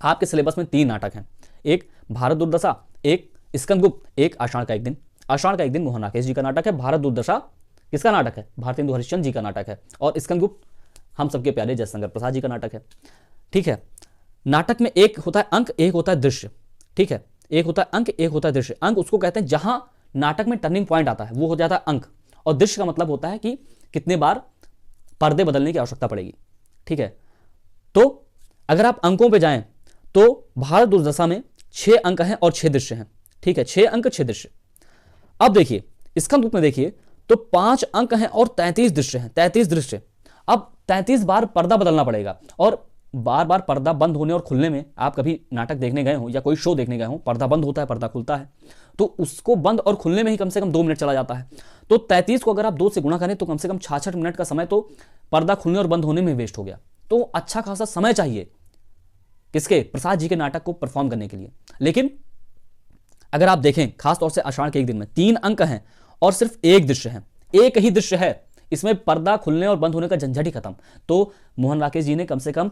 आपके सिलेबस में 3 नाटक हैं, एक भारत दुर्दशा, एक स्कंदगुप्त, एक आषाढ़ का एक दिन। आषाढ़ का एक दिन मोहन राकेश जी का नाटक है, भारत दुर्दशा किसका नाटक है? भारतेंदु हरिश्चंद्र जी का नाटक है, और स्कंदगुप्त हम सबके प्यारे जयशंकर प्रसाद जी का नाटक है। ठीक है, नाटक में एक होता है अंक, एक होता है दृश्य। ठीक है, एक होता है अंक, एक होता है दृश्य। अंक उसको कहते हैं जहां नाटक में टर्निंग पॉइंट आता है, वो हो जाता है अंक, और दृश्य का मतलब होता है कि कितने बार पर्दे बदलने की आवश्यकता पड़ेगी। ठीक है, तो अगर आप अंकों पे जाएं तो भारत दुर्दशा में 6 अंक हैं और 6 दृश्य हैं। ठीक है, 6 अंक 6 दृश्य। अब देखिए स्कंदगुप्त में देखिए तो 5 अंक हैं और 33 दृश्य हैं, 33 दृश्य। अब 33 बार पर्दा बदलना पड़ेगा, और बार बार पर्दा बंद होने और खुलने में, आप कभी नाटक देखने गए हो या कोई शो देखने गए हो, पर्दा बंद होता है, पर्दा खुलता है, तो उसको बंद और खुलने में ही कम से कम 2 मिनट चला जाता है। तो 33 को अगर आप 2 से गुणा करें तो कम से कम 66 मिनट का समय तो पर्दा खुलने और बंद होने में वेस्ट हो गया। तो अच्छा खासा समय चाहिए किसके? प्रसाद जी के नाटक को परफॉर्म करने के लिए। लेकिन अगर आप देखें खासतौर से आषाढ़ के एक दिन में 3 अंक हैं और सिर्फ एक दृश्य है, एक ही दृश्य है, इसमें पर्दा खुलने और बंद होने का झंझट ही खत्म। तो मोहन राकेश जी ने कम से कम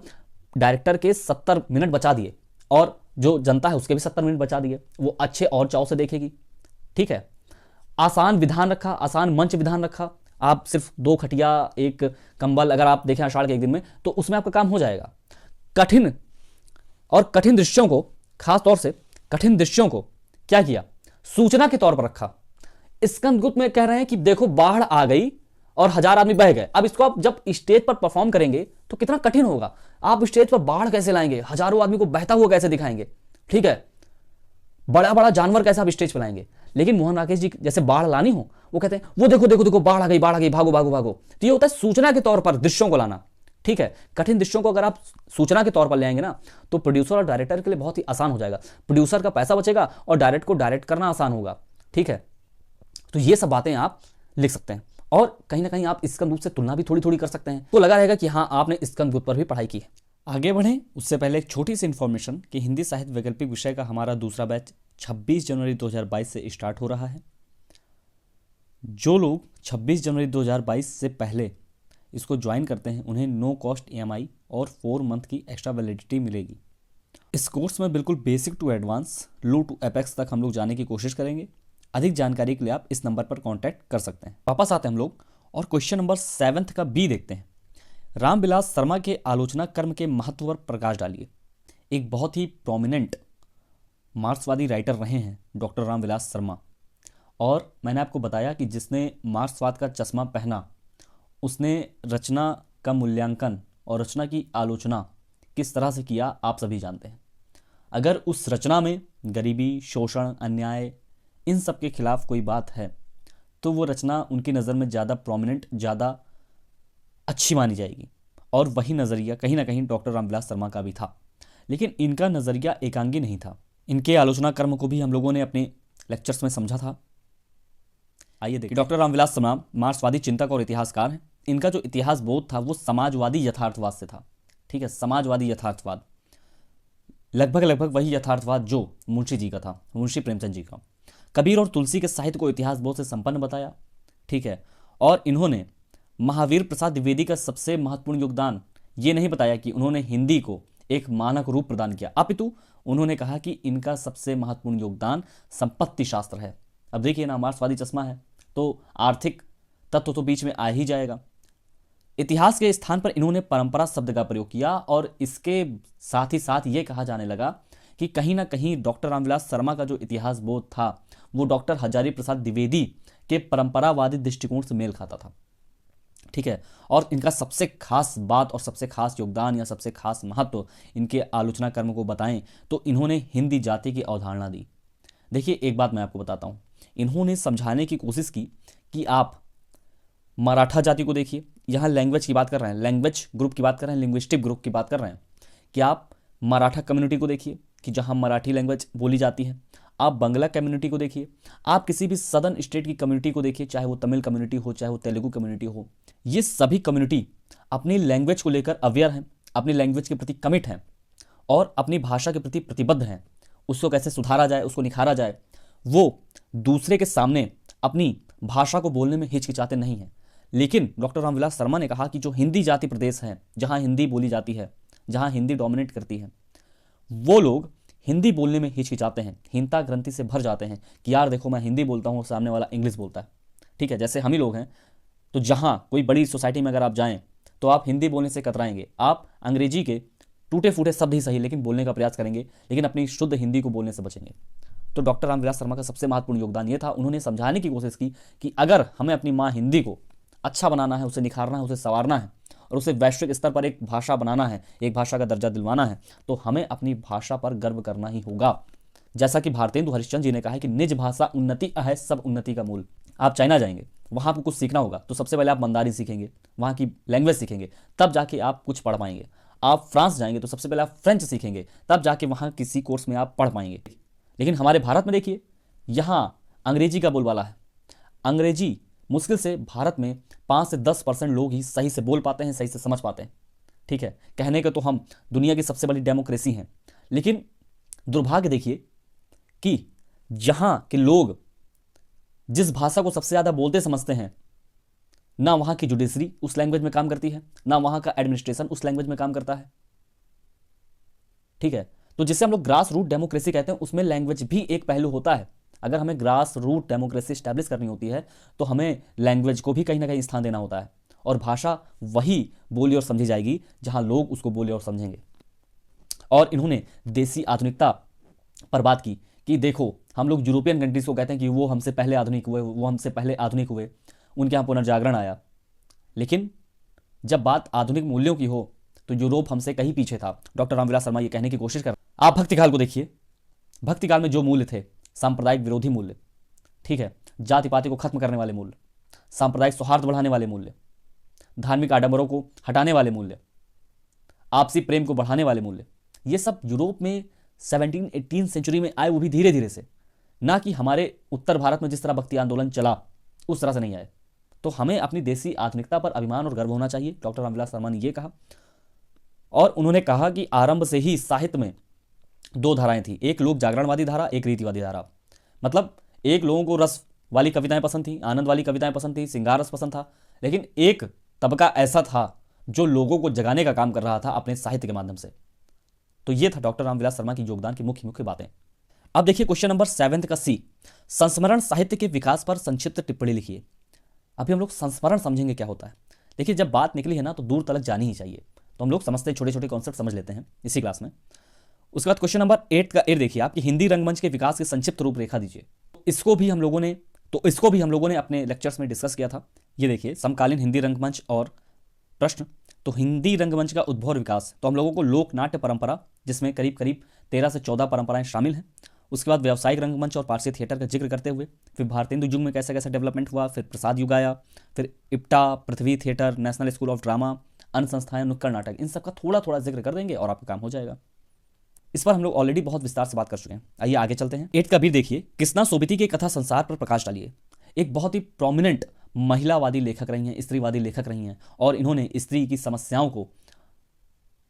डायरेक्टर के 70 मिनट बचा दिए, और जो जनता है उसके भी 70 मिनट बचा दिए, वो अच्छे और चाव से देखेगी। ठीक है, आसान विधान रखा, आसान मंच विधान रखा। आप सिर्फ 2 खटिया 1 कंबल अगर आप देखें आषाढ़ के एक दिन में, तो उसमें आपका काम हो जाएगा। कठिन दृश्यों को, खासतौर से कठिन दृश्यों को क्या किया? सूचना के तौर पर रखा। स्कंदगुप्त में कह रहे हैं कि देखो बाढ़ आ गई और 1000 आदमी बह गए। अब इसको आप जब स्टेज पर परफॉर्म करेंगे तो कितना कठिन होगा। आप स्टेज पर बाढ़ कैसे लाएंगे, हजारों आदमी को बहता हुआ कैसे दिखाएंगे? ठीक है, बड़ा बड़ा जानवर कैसे आप स्टेज पर लाएंगे? लेकिन मोहन राकेश जी जैसे बाढ़ लानी हो, वो कहते हैं वो देखो देखो देखो बाढ़ आ गई, बाढ़ आ गई, भागो भागो भागो। तो ये होता है सूचना के तौर पर दृश्यों को लाना। ठीक है, कठिन दृश्यों को अगर आप सूचना के तौर पर ले आएंगे ना, तो प्रोड्यूसर और डायरेक्टर के लिए बहुत ही आसान हो जाएगा। प्रोड्यूसर का पैसा बचेगा और डायरेक्ट को डायरेक्ट करना आसान होगा। ठीक है, तो ये सब बातें आप लिख सकते हैं और कहीं ना कहीं आप स्कंदगुप्त से तुलना भी थोड़ी थोड़ी कर सकते हैं, तो लगा रहेगा कि हाँ आपने स्कंदगुप्त पर भी पढ़ाई की है। आगे बढ़ें उससे पहले एक छोटी सी इन्फॉर्मेशन कि हिंदी साहित्य वैकल्पिक विषय का हमारा दूसरा बैच 26 जनवरी 2022 से स्टार्ट हो रहा है। जो लोग 26 जनवरी 2022 से पहले इसको ज्वाइन करते हैं उन्हें नो कॉस्ट EMI और 4 मंथ की एक्स्ट्रा वैलिडिटी मिलेगी। इस कोर्स में बिल्कुल basic to advance, low to apex तक हम लोग जाने की कोशिश करेंगे। अधिक जानकारी के लिए आप इस नंबर पर कांटेक्ट कर सकते हैं। वापस आते हैं हम लोग और क्वेश्चन नंबर 7 का बी देखते हैं। रामविलास शर्मा के आलोचना कर्म के महत्व पर प्रकाश डालिए। एक बहुत ही प्रोमिनेंट मार्क्सवादी राइटर रहे हैं डॉक्टर रामविलास शर्मा, और मैंने आपको बताया कि जिसने मार्क्सवाद का चश्मा पहना उसने रचना का मूल्यांकन और रचना की आलोचना किस तरह से किया आप सभी जानते हैं। अगर उस रचना में गरीबी, शोषण, अन्याय, इन सब के खिलाफ कोई बात है तो वो रचना उनकी नज़र में ज़्यादा प्रोमिनेंट, ज़्यादा अच्छी मानी जाएगी। और वही नज़रिया कहीं ना कहीं डॉक्टर रामविलास शर्मा का भी था, लेकिन इनका नज़रिया एकांगी नहीं था। इनके आलोचना कर्म को भी हम लोगों ने अपने लेक्चर्स में समझा था। आइए देखिए, डॉक्टर रामविलास शर्मा मार्क्सवादी चिंतक और इतिहासकार हैं। इनका जो इतिहास बोध था वो समाजवादी यथार्थवाद से था। ठीक है, समाजवादी यथार्थवाद, लगभग वही यथार्थवाद जो मुंशी जी का था, मुंशी प्रेमचंद जी का। कबीर और तुलसी के साहित्य को इतिहास बोध से संपन्न बताया। ठीक है, और इन्होंने महावीर प्रसाद द्विवेदी का सबसे महत्वपूर्ण योगदान ये नहीं बताया कि उन्होंने हिंदी को एक मानक रूप प्रदान किया, अपितु उन्होंने कहा कि इनका सबसे महत्वपूर्ण योगदान संपत्ति शास्त्र है। अब देखिए ना, मार्क्सवादी चश्मा है तो आर्थिक तत्व तो बीच में आ ही जाएगा। इतिहास के स्थान पर इन्होंने परंपरा शब्द का प्रयोग किया और इसके साथ ही साथ ये कहा जाने लगा कि कहीं ना कहीं डॉक्टर रामविलास शर्मा का जो इतिहास बोध था वो डॉक्टर हजारी प्रसाद द्विवेदी के परंपरावादी दृष्टिकोण से मेल खाता था। ठीक है, और इनका सबसे खास बात और सबसे खास योगदान या सबसे खास महत्व इनके आलोचना कर्म को बताएं तो इन्होंने हिंदी जाति की अवधारणा दी। देखिए, एक बात मैं आपको बताता हूँ, इन्होंने समझाने की कोशिश की कि आप मराठा जाति को देखिए, यहाँ लैंग्वेज की बात कर रहे हैं, लैंग्वेज ग्रुप की बात कर रहे हैं, लिंग्विस्टिक ग्रुप की बात कर रहे हैं, कि आप मराठा कम्युनिटी को देखिए कि जहाँ मराठी लैंग्वेज बोली जाती है। आप बंगला कम्युनिटी को देखिए, आप किसी भी सदर्न स्टेट की कम्युनिटी को देखिए, चाहे वो तमिल कम्युनिटी हो, चाहे वो तेलुगु कम्युनिटी हो। ये सभी कम्युनिटी अपनी लैंग्वेज को लेकर अवेयर हैं, अपनी लैंग्वेज के प्रति कमिट हैं और अपनी भाषा के प्रति प्रतिबद्ध हैं। उसको कैसे सुधारा जाए, उसको निखारा जाए, वो दूसरे के सामने अपनी भाषा को बोलने में हिचकिचाते नहीं हैं। लेकिन डॉक्टर रामविलास शर्मा ने कहा कि जो हिंदी जाति प्रदेश हैं, जहाँ हिंदी बोली जाती है, जहाँ हिंदी डोमिनेट करती है, वो लोग हिंदी बोलने में हिचकिचाते हैं, हीनता ग्रंथि से भर जाते हैं कि यार देखो मैं हिंदी बोलता हूँ और सामने वाला इंग्लिश बोलता है। ठीक है, जैसे हम ही लोग हैं, तो जहाँ कोई बड़ी सोसाइटी में अगर आप जाएं तो आप हिंदी बोलने से कतराएंगे, आप अंग्रेजी के टूटे फूटे शब्द ही सही लेकिन बोलने का प्रयास करेंगे, लेकिन अपनी शुद्ध हिंदी को बोलने से बचेंगे। तो डॉक्टर रामविलास शर्मा का सबसे महत्वपूर्ण योगदान ये था, उन्होंने समझाने की कोशिश की कि अगर हमें अपनी माँ हिंदी को अच्छा बनाना है, उसे निखारना है, उसे संवारना है और उसे वैश्विक स्तर पर एक भाषा बनाना है, एक भाषा का दर्जा दिलवाना है, तो हमें अपनी भाषा पर गर्व करना ही होगा। जैसा कि भारतेंदु हरिश्चंद्र जी ने कहा है कि निज भाषा उन्नति है सब उन्नति का मूल। आप चाइना जाएंगे, वहाँ आपको कुछ सीखना होगा तो सबसे पहले आप मंदारिन सीखेंगे, वहाँ की लैंग्वेज सीखेंगे, तब जाके आप कुछ पढ़ पाएंगे। आप फ्रांस जाएंगे तो सबसे पहले आप फ्रेंच सीखेंगे, तब जाके वहाँ किसी कोर्स में आप पढ़ पाएंगे। लेकिन हमारे भारत में देखिए, यहाँ अंग्रेजी का बोलबाला है। अंग्रेजी मुश्किल से भारत में 5 से 10% लोग ही सही से बोल पाते हैं, सही से समझ पाते हैं। ठीक है, कहने के तो हम दुनिया की सबसे बड़ी डेमोक्रेसी हैं, लेकिन दुर्भाग्य देखिए कि जहाँ के लोग जिस भाषा को सबसे ज़्यादा बोलते समझते हैं, ना वहाँ की जुडिशरी उस लैंग्वेज में काम करती है, ना वहाँ का एडमिनिस्ट्रेशन उस लैंग्वेज में काम करता है। ठीक है, तो जिसे हम लोग ग्रास रूट डेमोक्रेसी कहते हैं, उसमें लैंग्वेज भी एक पहलू होता है। अगर हमें ग्रास रूट डेमोक्रेसी स्टैब्लिश करनी होती है तो हमें लैंग्वेज को भी कहीं ना कहीं स्थान देना होता है, और भाषा वही बोली और समझी जाएगी जहां लोग उसको बोले और समझेंगे। और इन्होंने देसी आधुनिकता पर बात की कि देखो, हम लोग यूरोपियन कंट्रीज को कहते हैं कि वो हमसे पहले आधुनिक हुए, वो हमसे पहले आधुनिक हुए, उनके यहाँ पुनर्जागरण आया। लेकिन जब बात आधुनिक मूल्यों की हो तो यूरोप हमसे कहीं पीछे था। डॉक्टर रामविलास शर्मा ये कहने की कोशिश कर, आप भक्तिकाल को देखिए, भक्तिकाल में जो मूल्य थे, सांप्रदायिक विरोधी मूल्य, ठीक है, जाति पाति को खत्म करने वाले मूल्य, सांप्रदायिक सौहार्द बढ़ाने वाले मूल्य, धार्मिक आडंबरों को हटाने वाले मूल्य, आपसी प्रेम को बढ़ाने वाले मूल्य, ये सब यूरोप में 17-18 सेंचुरी में आए, वो भी धीरे धीरे से, ना कि हमारे उत्तर भारत में जिस तरह भक्ति आंदोलन चला उस तरह से नहीं आए। तो हमें अपनी देसी आधुनिकता पर अभिमान और गर्व होना चाहिए, डॉक्टर रामविलास शर्मा ने ये कहा। और उन्होंने कहा कि आरंभ से ही साहित्य में दो धाराएं थी, एक लोक जागरणवादी धारा, एक रीतिवादी धारा। मतलब एक लोगों को रस वाली कविताएं पसंद थी, आनंद वाली कविताएं पसंद थी, श्रृंगार रस पसंद था, लेकिन एक तबका ऐसा था जो लोगों को जगाने का काम कर रहा था अपने साहित्य के माध्यम से। तो ये था डॉक्टर रामविलास शर्मा की योगदान की मुख्य मुख्य बातें। अब देखिए क्वेश्चन नंबर 7 का सी, संस्मरण साहित्य के विकास पर संक्षिप्त टिप्पणी लिखिए। अभी हम लोग संस्मरण समझेंगे क्या होता है। देखिए जब बात निकली है ना तो दूर तलक जानी ही चाहिए, तो हम लोग समझते हैं, छोटे छोटे कॉन्सेप्ट समझ लेते हैं इसी क्लास में। उसके बाद क्वेश्चन नंबर 8 का ए देखिए, आपकी हिंदी रंगमंच के विकास की संक्षिप्त रूपरेखा दीजिए। इसको भी हम लोगों ने अपने लेक्चर्स में डिस्कस किया था। ये देखिए समकालीन हिंदी रंगमंच और प्रश्न। तो हिंदी रंगमंच का उद्भव और विकास, तो हम लोगों को लोक नाट्य परंपरा जिसमें करीब करीब 13 से 14 परंपराएं शामिल हैं। उसके बाद व्यावसायिक रंगमंच और पारसी थिएटर का जिक्र करते हुए फिर भारतेंदु युग में कैसे कैसे डेवलपमेंट हुआ, फिर प्रसाद युग आया, फिर IPTA, Prithvi theatre, national school of drama, अन्य संस्थाएं, नुक्कड़ नाटक, इन सब का थोड़ा थोड़ा जिक्र कर देंगे और आपका काम हो जाएगा। इस पर हम लोग ऑलरेडी बहुत विस्तार से बात कर चुके हैं। आइए आगे चलते हैं। 8 का बी देखिए, कृष्णा सोबती के कथा संसार पर प्रकाश डालिए। एक बहुत ही प्रोमिनेंट महिलावादी लेखक रही हैं, स्त्रीवादी लेखक रही हैं, और इन्होंने स्त्री की समस्याओं को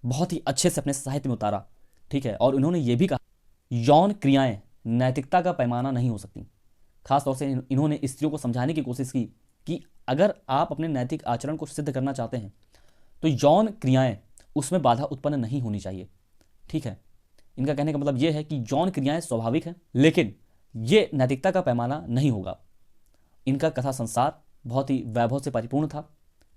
बहुत ही अच्छे से अपने साहित्य में उतारा। ठीक है, और इन्होंने ये भी कहा यौन क्रियाएं नैतिकता का पैमाना नहीं हो सकती। खासतौर से इन्होंने स्त्रियों को समझाने की कोशिश की कि अगर आप अपने नैतिक आचरण को सिद्ध करना चाहते हैं तो यौन क्रियाएं उसमें बाधा उत्पन्न नहीं होनी चाहिए। ठीक है, इनका कहने का मतलब यह है कि यौन क्रियाएं स्वाभाविक हैं, लेकिन ये नैतिकता का पैमाना नहीं होगा। इनका कथा संसार बहुत ही वैभव से परिपूर्ण था।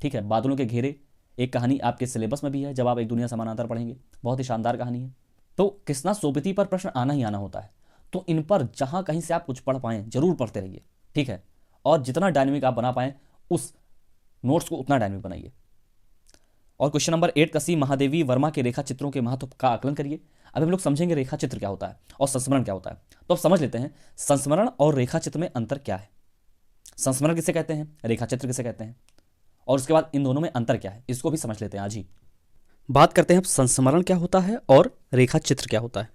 ठीक है, बादलों के घेरे एक कहानी आपके सिलेबस में भी है, जब आप एक दुनिया समानांतर पढ़ेंगे, बहुत ही शानदार कहानी है। तो कृष्णा सोबती पर प्रश्न आना ही आना होता है, तो इन पर जहां कहीं से आप कुछ पढ़ पाएं जरूर पढ़ते रहिए। ठीक है, और जितना डायनेमिक आप बना पाएं उस नोट्स को उतना डायनेमिक बनाइए। और क्वेश्चन नंबर 8 का सी, महादेवी वर्मा के रेखा चित्रों के महत्व का आकलन करिए। अब हम लोग समझेंगे रेखा चित्र क्या होता है और संस्मरण क्या होता है। तो अब समझ लेते हैं संस्मरण और रेखा चित्र में अंतर क्या है। संस्मरण किसे कहते हैं, रेखा चित्र किसे कहते हैं, और उसके बाद इन दोनों में अंतर क्या है, इसको भी समझ लेते हैं। आज ही बात करते हैं संस्मरण क्या होता है और रेखा चित्र क्या होता है,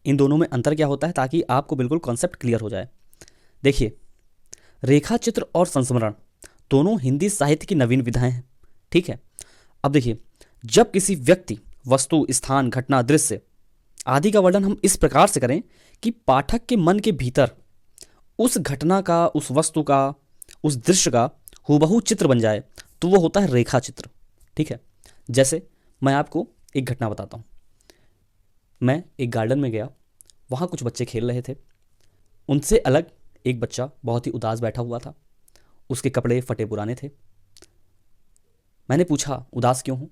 इन दोनों में अंतर क्या होता है, ताकि आपको बिल्कुल कॉन्सेप्ट क्लियर हो जाए। देखिए रेखा चित्र और संस्मरण दोनों हिंदी साहित्य की नवीन विधाएं हैं। ठीक है, अब देखिए जब किसी व्यक्ति, वस्तु, स्थान, घटना, दृश्य आदि का वर्णन हम इस प्रकार से करें कि पाठक के मन के भीतर उस घटना का, उस वस्तु का, उस दृश्य का हूबहू चित्र बन जाए, तो वो होता है रेखा चित्र। ठीक है, जैसे मैं आपको एक घटना बताता हूँ। मैं एक गार्डन में गया, वहाँ कुछ बच्चे खेल रहे थे। उनसे अलग एक बच्चा बहुत ही उदास बैठा हुआ था, उसके कपड़े फटे पुराने थे। मैंने पूछा उदास क्यों हूँ?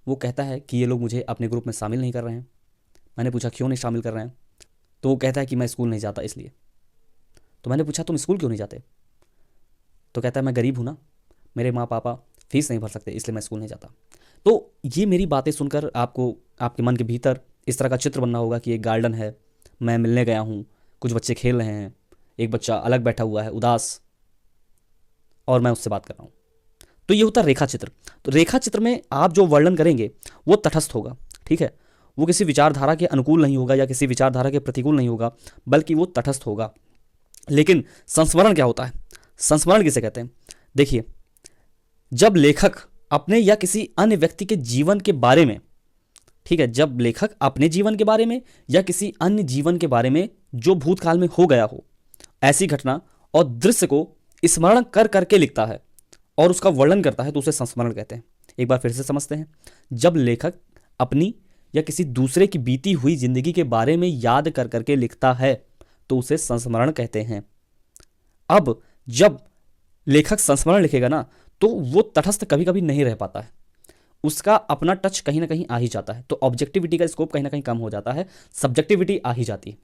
वो कहता है कि ये लोग मुझे अपने ग्रुप में शामिल नहीं कर रहे हैं। मैंने पूछा क्यों नहीं शामिल कर रहे हैं? तो वो कहता है कि मैं स्कूल नहीं जाता इसलिए। तो मैंने पूछा तुम स्कूल क्यों नहीं जाते? तो कहता है मैं गरीब हूँ ना, मेरे माँ पापा फीस नहीं भर सकते, इसलिए मैं स्कूल नहीं जाता। तो ये मेरी बातें सुनकर आपको आपके मन के भीतर इस तरह का चित्र बनना होगा कि एक गार्डन है, मैं मिलने गया हूँ, कुछ बच्चे खेल रहे हैं, एक बच्चा अलग बैठा हुआ है उदास, और मैं उससे बात कर रहा हूँ। तो ये होता है रेखा चित्र। तो रेखा चित्र में आप जो वर्णन करेंगे वो तटस्थ होगा। ठीक है, वो किसी विचारधारा के अनुकूल नहीं होगा या किसी विचारधारा के प्रतिकूल नहीं होगा, बल्कि वो तटस्थ होगा। लेकिन संस्मरण क्या होता है? संस्मरण किसे कहते हैं? देखिए जब लेखक अपने या किसी अन्य व्यक्ति के जीवन के बारे में, ठीक है, जब लेखक अपने जीवन के बारे में या किसी अन्य जीवन के बारे में जो भूतकाल में हो गया हो, ऐसी घटना और दृश्य को स्मरण कर करके लिखता है और उसका वर्णन करता है, तो उसे संस्मरण कहते हैं। एक बार फिर से समझते हैं। जब लेखक अपनी या किसी दूसरे की बीती हुई जिंदगी के बारे में याद कर करके लिखता है तो उसे संस्मरण कहते हैं। अब जब लेखक संस्मरण लिखेगा ना तो वो तटस्थ कभी कभी नहीं रह पाता है, उसका अपना टच कहीं ना कहीं आ ही जाता है। तो ऑब्जेक्टिविटी का स्कोप कहीं ना कहीं कम हो जाता है, सब्जेक्टिविटी आ ही जाती है।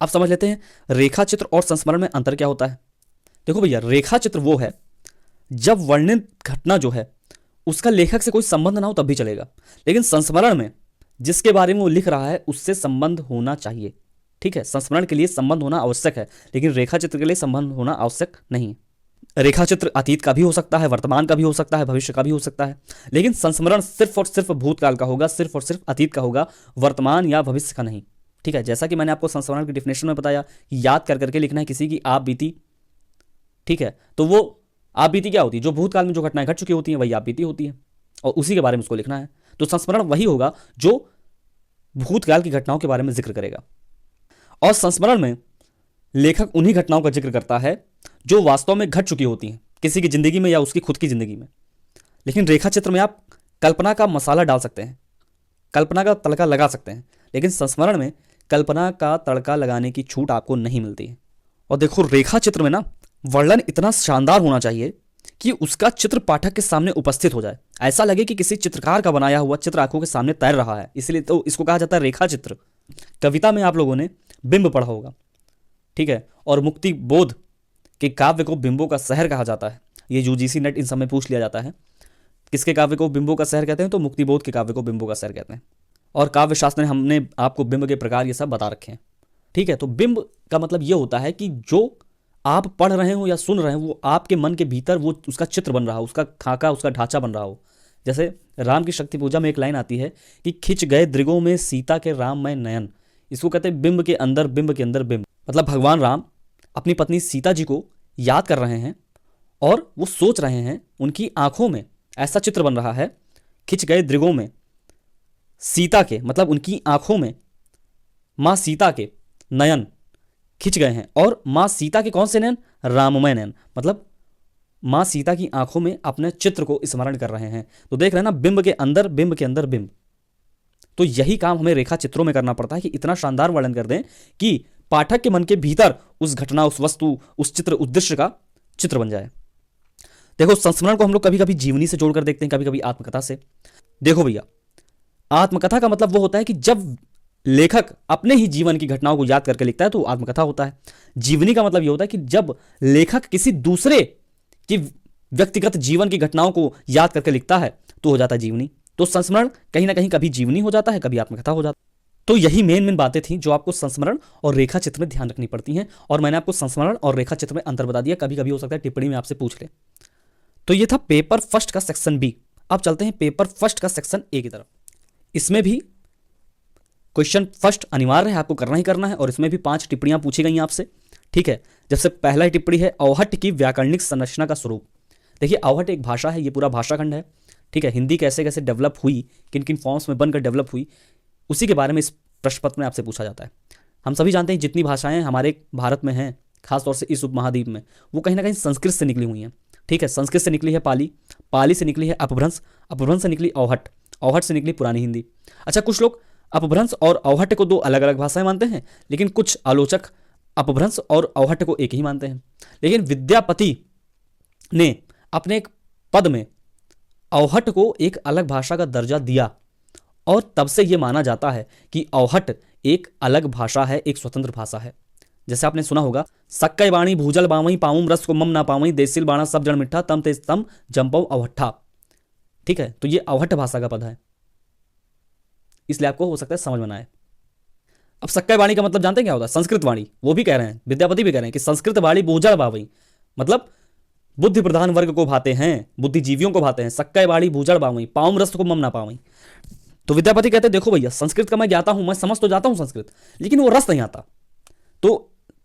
अब समझ लेते हैं रेखा चित्र और संस्मरण में अंतर क्या होता है। देखो भैया, रेखा चित्र वो है जब वर्णित घटना जो है उसका लेखक से कोई संबंध ना हो तब भी चलेगा, लेकिन संस्मरण में जिसके बारे में वो लिख रहा है उससे संबंध होना चाहिए। ठीक है, संस्मरण के लिए संबंध होना आवश्यक है, लेकिन रेखा चित्र के लिए संबंध होना आवश्यक नहीं। रेखा चित्र अतीत का भी हो सकता है, वर्तमान का भी हो सकता है, भविष्य का भी हो सकता है, लेकिन संस्मरण सिर्फ और सिर्फ भूतकाल का होगा, सिर्फ और सिर्फ अतीत का होगा, वर्तमान या भविष्य का नहीं। ठीक है, जैसा कि मैंने आपको संस्मरण की डिफिनेशन में बताया, याद कर करके लिखना है किसी की आप बीती। ठीक है, तो वो आप बीती क्या होती है? जो भूतकाल में जो घटनाएं घट चुकी होती हैं वही आप बीती होती है, और उसी के बारे में उसको लिखना है। तो संस्मरण वही होगा जो भूतकाल की घटनाओं के बारे में जिक्र करेगा, और संस्मरण में लेखक उन्हीं घटनाओं का जिक्र करता है जो वास्तव में घट चुकी होती हैं किसी की जिंदगी में या उसकी खुद की जिंदगी में। लेकिन रेखा चित्र में आप कल्पना का मसाला डाल सकते हैं, कल्पना का तड़का लगा सकते हैं, लेकिन संस्मरण में कल्पना का तड़का लगाने की छूट आपको नहीं मिलती है। और देखो, रेखा चित्र में ना वर्णन इतना शानदार होना चाहिए कि उसका चित्र पाठक के सामने उपस्थित हो जाए, ऐसा लगे कि किसी चित्रकार का बनाया हुआ चित्र आंखों के सामने तैर रहा है, इसलिए तो इसको कहा जाता है रेखा चित्र। कविता में आप लोगों ने बिंब पढ़ा होगा, ठीक है, और मुक्ति बोध के काव्य को बिंबों का शहर कहा जाता है। ये यूजीसी नेट इन समय पूछ लिया जाता है, किसके काव्य को बिंबों का शहर कहते हैं? तो मुक्ति बोध के काव्य को बिंबों का शहर कहते हैं। और काव्य शास्त्र में हमने आपको बिंब के प्रकार ये सब बता रखे हैं। ठीक है, तो बिंब का मतलब ये होता है कि जो आप पढ़ रहे हो या सुन रहे हो वो आपके मन के भीतर वो उसका चित्र बन रहा हो, उसका खाका, उसका ढांचा बन रहा हो। जैसे राम की शक्ति पूजा में एक लाइन आती है कि खिंच गए दृगों में सीता के राममय नयन। इसको कहते हैं बिंब के अंदर बिंब के अंदर बिंब। मतलब भगवान राम अपनी पत्नी सीता जी को याद कर रहे हैं और वो सोच रहे हैं, उनकी आंखों में ऐसा चित्र बन रहा है, खिंच गए दृगों में सीता के, मतलब उनकी आंखों में माँ सीता के नयन खिंच गए हैं। और माँ सीता के कौन से नयन? राममय नयन। मतलब माँ सीता की आंखों में अपने चित्र को स्मरण कर रहे हैं। तो देख रहे हैं ना, बिंब के अंदर बिंब के अंदर बिंब। तो यही काम हमें रेखा चित्रों में करना पड़ता है कि इतना शानदार वर्णन कर दें कि पाठक के मन के भीतर उस घटना, उस वस्तु, उस चित्र, उस दृश्य का चित्र बन जाए। देखो, संस्मरण को हम लोग कभी कभी जीवनी से जोड़कर देखते हैं, कभी कभी आत्मकथा से। देखो भैया, आत्मकथा का मतलब वो होता है कि जब लेखक अपने ही जीवन की घटनाओं को याद करके लिखता है तो आत्मकथा होता है। जीवनी का मतलब ये होता है कि जब लेखक किसी दूसरे की व्यक्तिगत जीवन की घटनाओं को याद करके लिखता है तो हो जाता है जीवनी। तो संस्मरण कहीं ना कहीं कभी जीवनी हो जाता है, कभी आत्मकथा हो जाता है। तो यही मेन बातें थी जो आपको संस्मरण और रेखा चित्र में ध्यान रखनी पड़ती हैं, और मैंने आपको संस्मरण और रेखा चित्र में अंतर बता दिया। कभी कभी हो सकता है टिप्पणी में आपसे पूछ ले। तो ये था पेपर फर्स्ट का सेक्शन बी। अब चलते हैं पेपर फर्स्ट का सेक्शन ए की तरफ। इसमें भी क्वेश्चन फर्स्ट अनिवार्य है, आपको करना ही करना है, और इसमें भी 5 टिप्पणियां पूछी गई हैं आपसे। ठीक है, जबसे पहला टिप्पणी है अवहट्ट की व्याकरणिक संरचना का स्वरूप। देखिए, अवहट्ट एक भाषा है, ये पूरा भाषा खंड है। ठीक है, हिंदी कैसे कैसे डेवलप हुई, किन किन फॉर्म्स में बनकर डेवलप हुई, उसी के बारे में इस प्रश्न पत्र में आपसे पूछा जाता है। हम सभी जानते हैं जितनी भाषाएं हमारे भारत में हैं, खासतौर से इस उपमहाद्वीप में, वो कहीं ना कहीं संस्कृत से निकली हुई हैं। ठीक है, संस्कृत से निकली है पाली, पाली से निकली है अपभ्रंश, अपभ्रंश से निकली अवहट्ट, अवहट्ट से निकली पुरानी हिंदी। अच्छा, कुछ लोग अपभ्रंश और अवहट्ट को 2 अलग अलग भाषाएं मानते हैं, लेकिन कुछ आलोचक अपभ्रंश और अवहट्ट को एक ही मानते हैं। लेकिन विद्यापति ने अपने एक पद में अवहट्ट को एक अलग भाषा का दर्जा दिया, और तब से यह माना जाता है कि अवहट्ट एक अलग भाषा है, एक स्वतंत्र भाषा है। जैसे आपने सुना होगा, सक्कई बाणी भूजल बावई पाऊं रस को मम ना पावई देसिल बाणा सब जड़ मिठा तम तेज तम जंपऊ अवहट्ठा। ठीक है, तो ये अवहट्ट भाषा का पद है, इसलिए आपको हो सकता है समझ में ना आए। अब सक्कई वाणी का मतलब जानते हैं क्या होता है? संस्कृत वाणी। वो भी कह रहे हैं, विद्यापति भी कह रहे हैं कि संस्कृत वाणी भूजल बावई, मतलब बुद्धि प्रधान वर्ग को भाते हैं, बुद्धिजीवियों को भाते हैं। सक्कई वाणी भूजल बावई पाऊं रस को मम ना पावई। तो विद्यापति कहते हैं, देखो भैया, संस्कृत का मैं ज्ञाता हूं, मैं समझ तो जाता हूं संस्कृत, लेकिन वो रस नहीं आता। तो